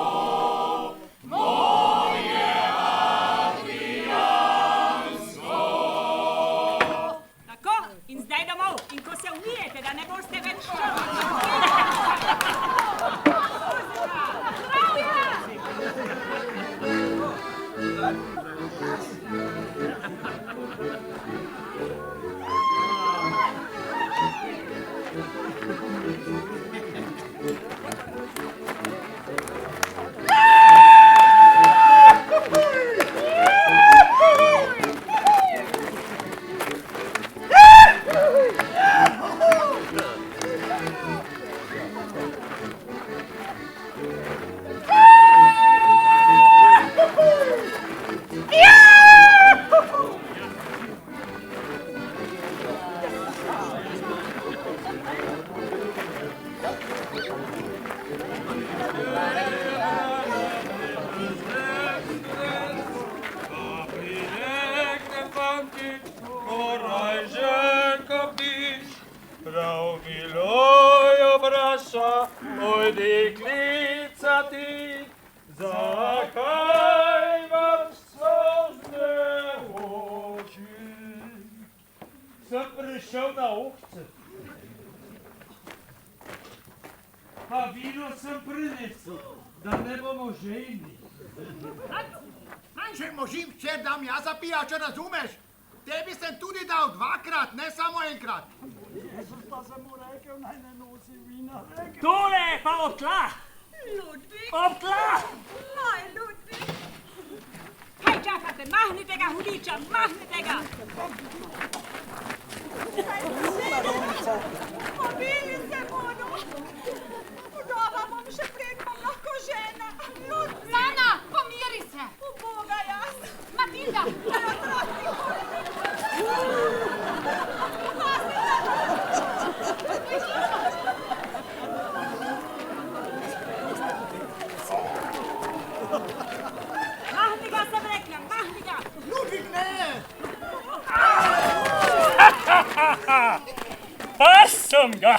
Tako, in zdaj domov. In ko se umijete, da ne boste več Prav bilo jo vpraša, oj deklica ti, zakaj vam solzne oči? Sem prišel na ohce, pa vino sem prinesel, da ne bomo žejni. Če možim včer dam jaz za pijačo, razumeš? Tebi sem tudi dal dvakrat, ne samo enkrat. Jezus pa sem mu rekel, naj ne nosi vina. Tole pa ob tla! Ludvik! Ob tla! Moj Ludvik! Kaj čakate? Mahnite ga, hudiča, mahnite ga! Pobili se bodo. Vdova bom še prek, bom lahko žena. Ludvik! Sana, pomiri se! Uboga jaz! Matilda! Naj otroci sem ga.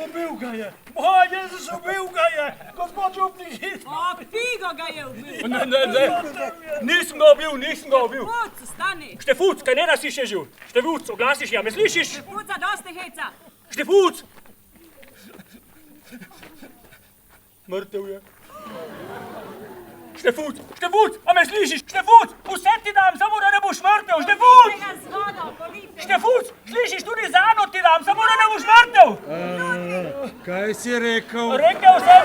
Ubil ga je. Moj Jezus, ubil ga je. Gospod župnik, hitro. O, Figo ga je ubil. Ne. Nisem ga ubil. Štefuc, stani. Štefuc, kaj ne da si še živ? Štefuc, oglasiš, ja me slišiš? Štefuca, dosti heca. Štefuc! Mrtev je. Štefuc, a me slišiš? Štefuc, vse ti dam, samo da ne boš mrtev, Štefuc! Štefuc, slišiš, tudi zano ti dam, samo da ne boš mrtev! Kaj si rekel? Rekel sem...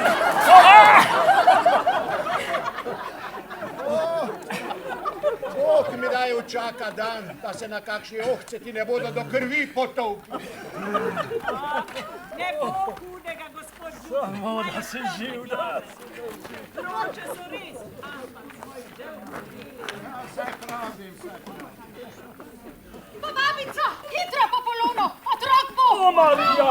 Bog mi daj čaka dan, da se na kakšni ohce ti ne bodo do krvi potolkli. Ne bo hudega, gospod župnik. Samo da si živ, da. Vroče so res, ampak svoj del. Saj pravim. Babica, hitro po polono, otrok bo! O, Marija!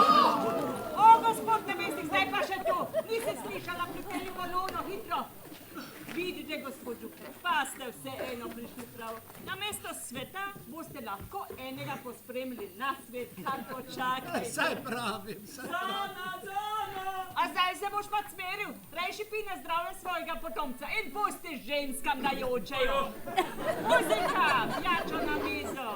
O, gospod namestnik, zdaj pa še to. Nisem slišala, pripelji polono, hitro. Vidite, gospod župnik, pa ste vseeno prišli prav. Namesto sveta boste lahko enega pospremili na svet, kar počakajte. Saj pravim. Zana! A zdaj se boš pa cmeril, rejši pine zdravje svojega potomca in pusti ženskam, da jočejo. Muzika, pijačo na mizo.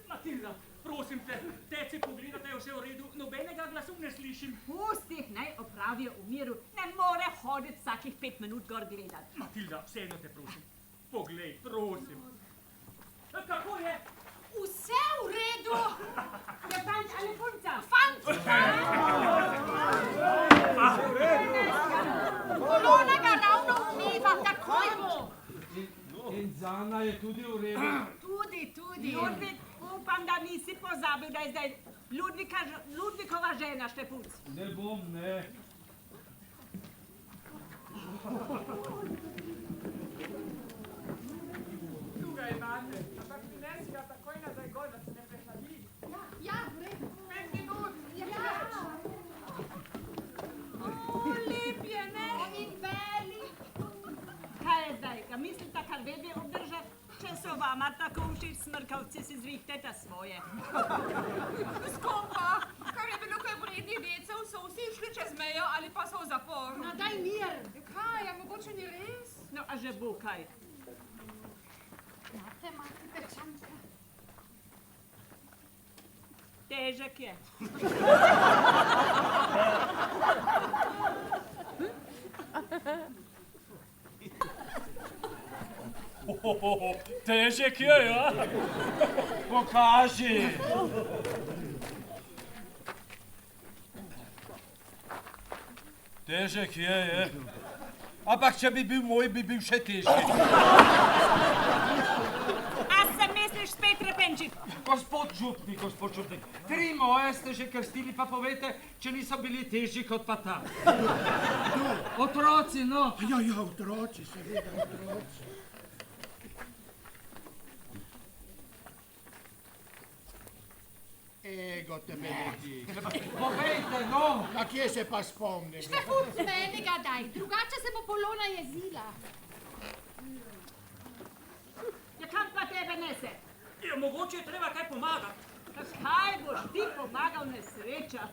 Matilda, prosim te, teci pogleda, da je vse v redu, nobenega glasu ne slišim. Pusti jih naj opravijo v miru, ne more hoditi vsakih 5 minut gor gledati. Matilda, vseeno te prosim, poglej, prosim. Kako je? Vse v redu. Je fant ali punca? Fant! Polona ga ravno umeva, takoj bo. In Zana je tudi v redu. Tudi. Ludvik, upam, da nisi pozabil, da je zdaj Ludvikova žena Štefuc. Ne bom, ne. Tukaj imate, ampak prinesi ga takoj nazaj gor, da se ne prehladi. Ja, v redu. 5 minut. Ja. O, lep je, ne? In velik. Kaj je zdaj, ga mislite kar vedje obdržati? Če so vama tako všeč smrkavci, si zrihtete svoje. Skompa, kar je bilo kaj vrednih decev, so vsi šli čez mejo ali pa so v zapor. No, daj mir. Kaj, a mogoče ni res? No, a že bo kaj. Mate, pečanka. Težek je. Težek je, ja? Pokaži. Težek je. Ampak če bi bil moj, bi bil še težji. A se misliš spet repenčit? Gospod župnik, 3 moje ste že krstili, pa povejte, če niso bili težji kot pa ta. Otroci, no. Ja, otroci, seveda otroci. Ego tebe leti. Povejte, no. A kje se pa spomni? Štefut, menega daj, drugače se bo Polona jezila. Ja, kam pa tebe nese? Ja, je treba kaj pomagati. Kaj boš ti pomagal nesreča?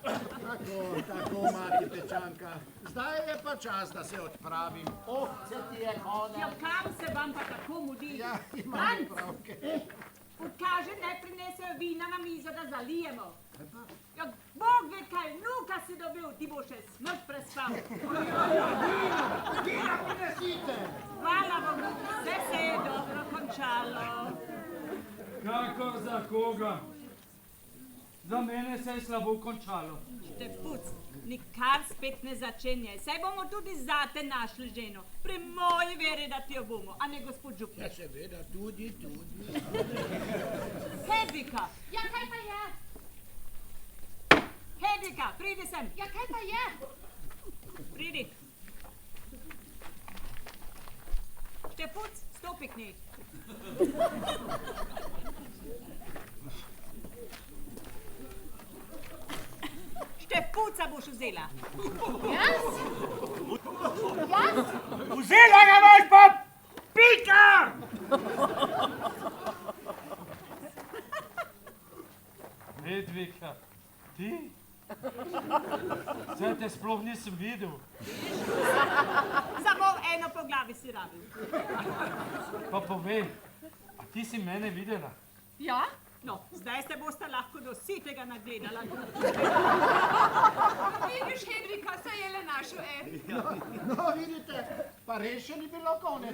Tako, mati Pečanka. Zdaj je pa čas, da se odpravim. Se ti je konec. Ja, kam se vam pa tako mudi? Ja, imam pravke. Odkaže naj prinesejo vina na mizo, da zalijemo. Ja, Bog ve kaj, nuka si dobil, ti bo še smrt prespal. Vina prinesite. Hvala Bogu, vse se je dobro končalo. Kako za koga? Za mene se je slabo končalo. Štefuc, nikar spet ne začenjaj. Saj bomo tudi zate našli ženo. Pri moji veri, da ti jo bomo, a ne gospod župnik. Ja, seveda, tudi. Hedvika! Ja, kaj pa je? Hedvika, pridi sem. Ja, kaj pa je? Pridi. Štefuc, stopi k njej. Štefuca boš vzela. Jaz? Jaz? Vzela ga boš pa pika! Hedvika, ti? Zdaj te sploh nisem videl. Samo eno po glavi si rabil. Pa povej, a ti si mene videla? Ja? No, zdaj se boste lahko do sitega nagledala. Vidiš, Hedvika, se je le našel en. No, vidite, pa res še ni bilo konec.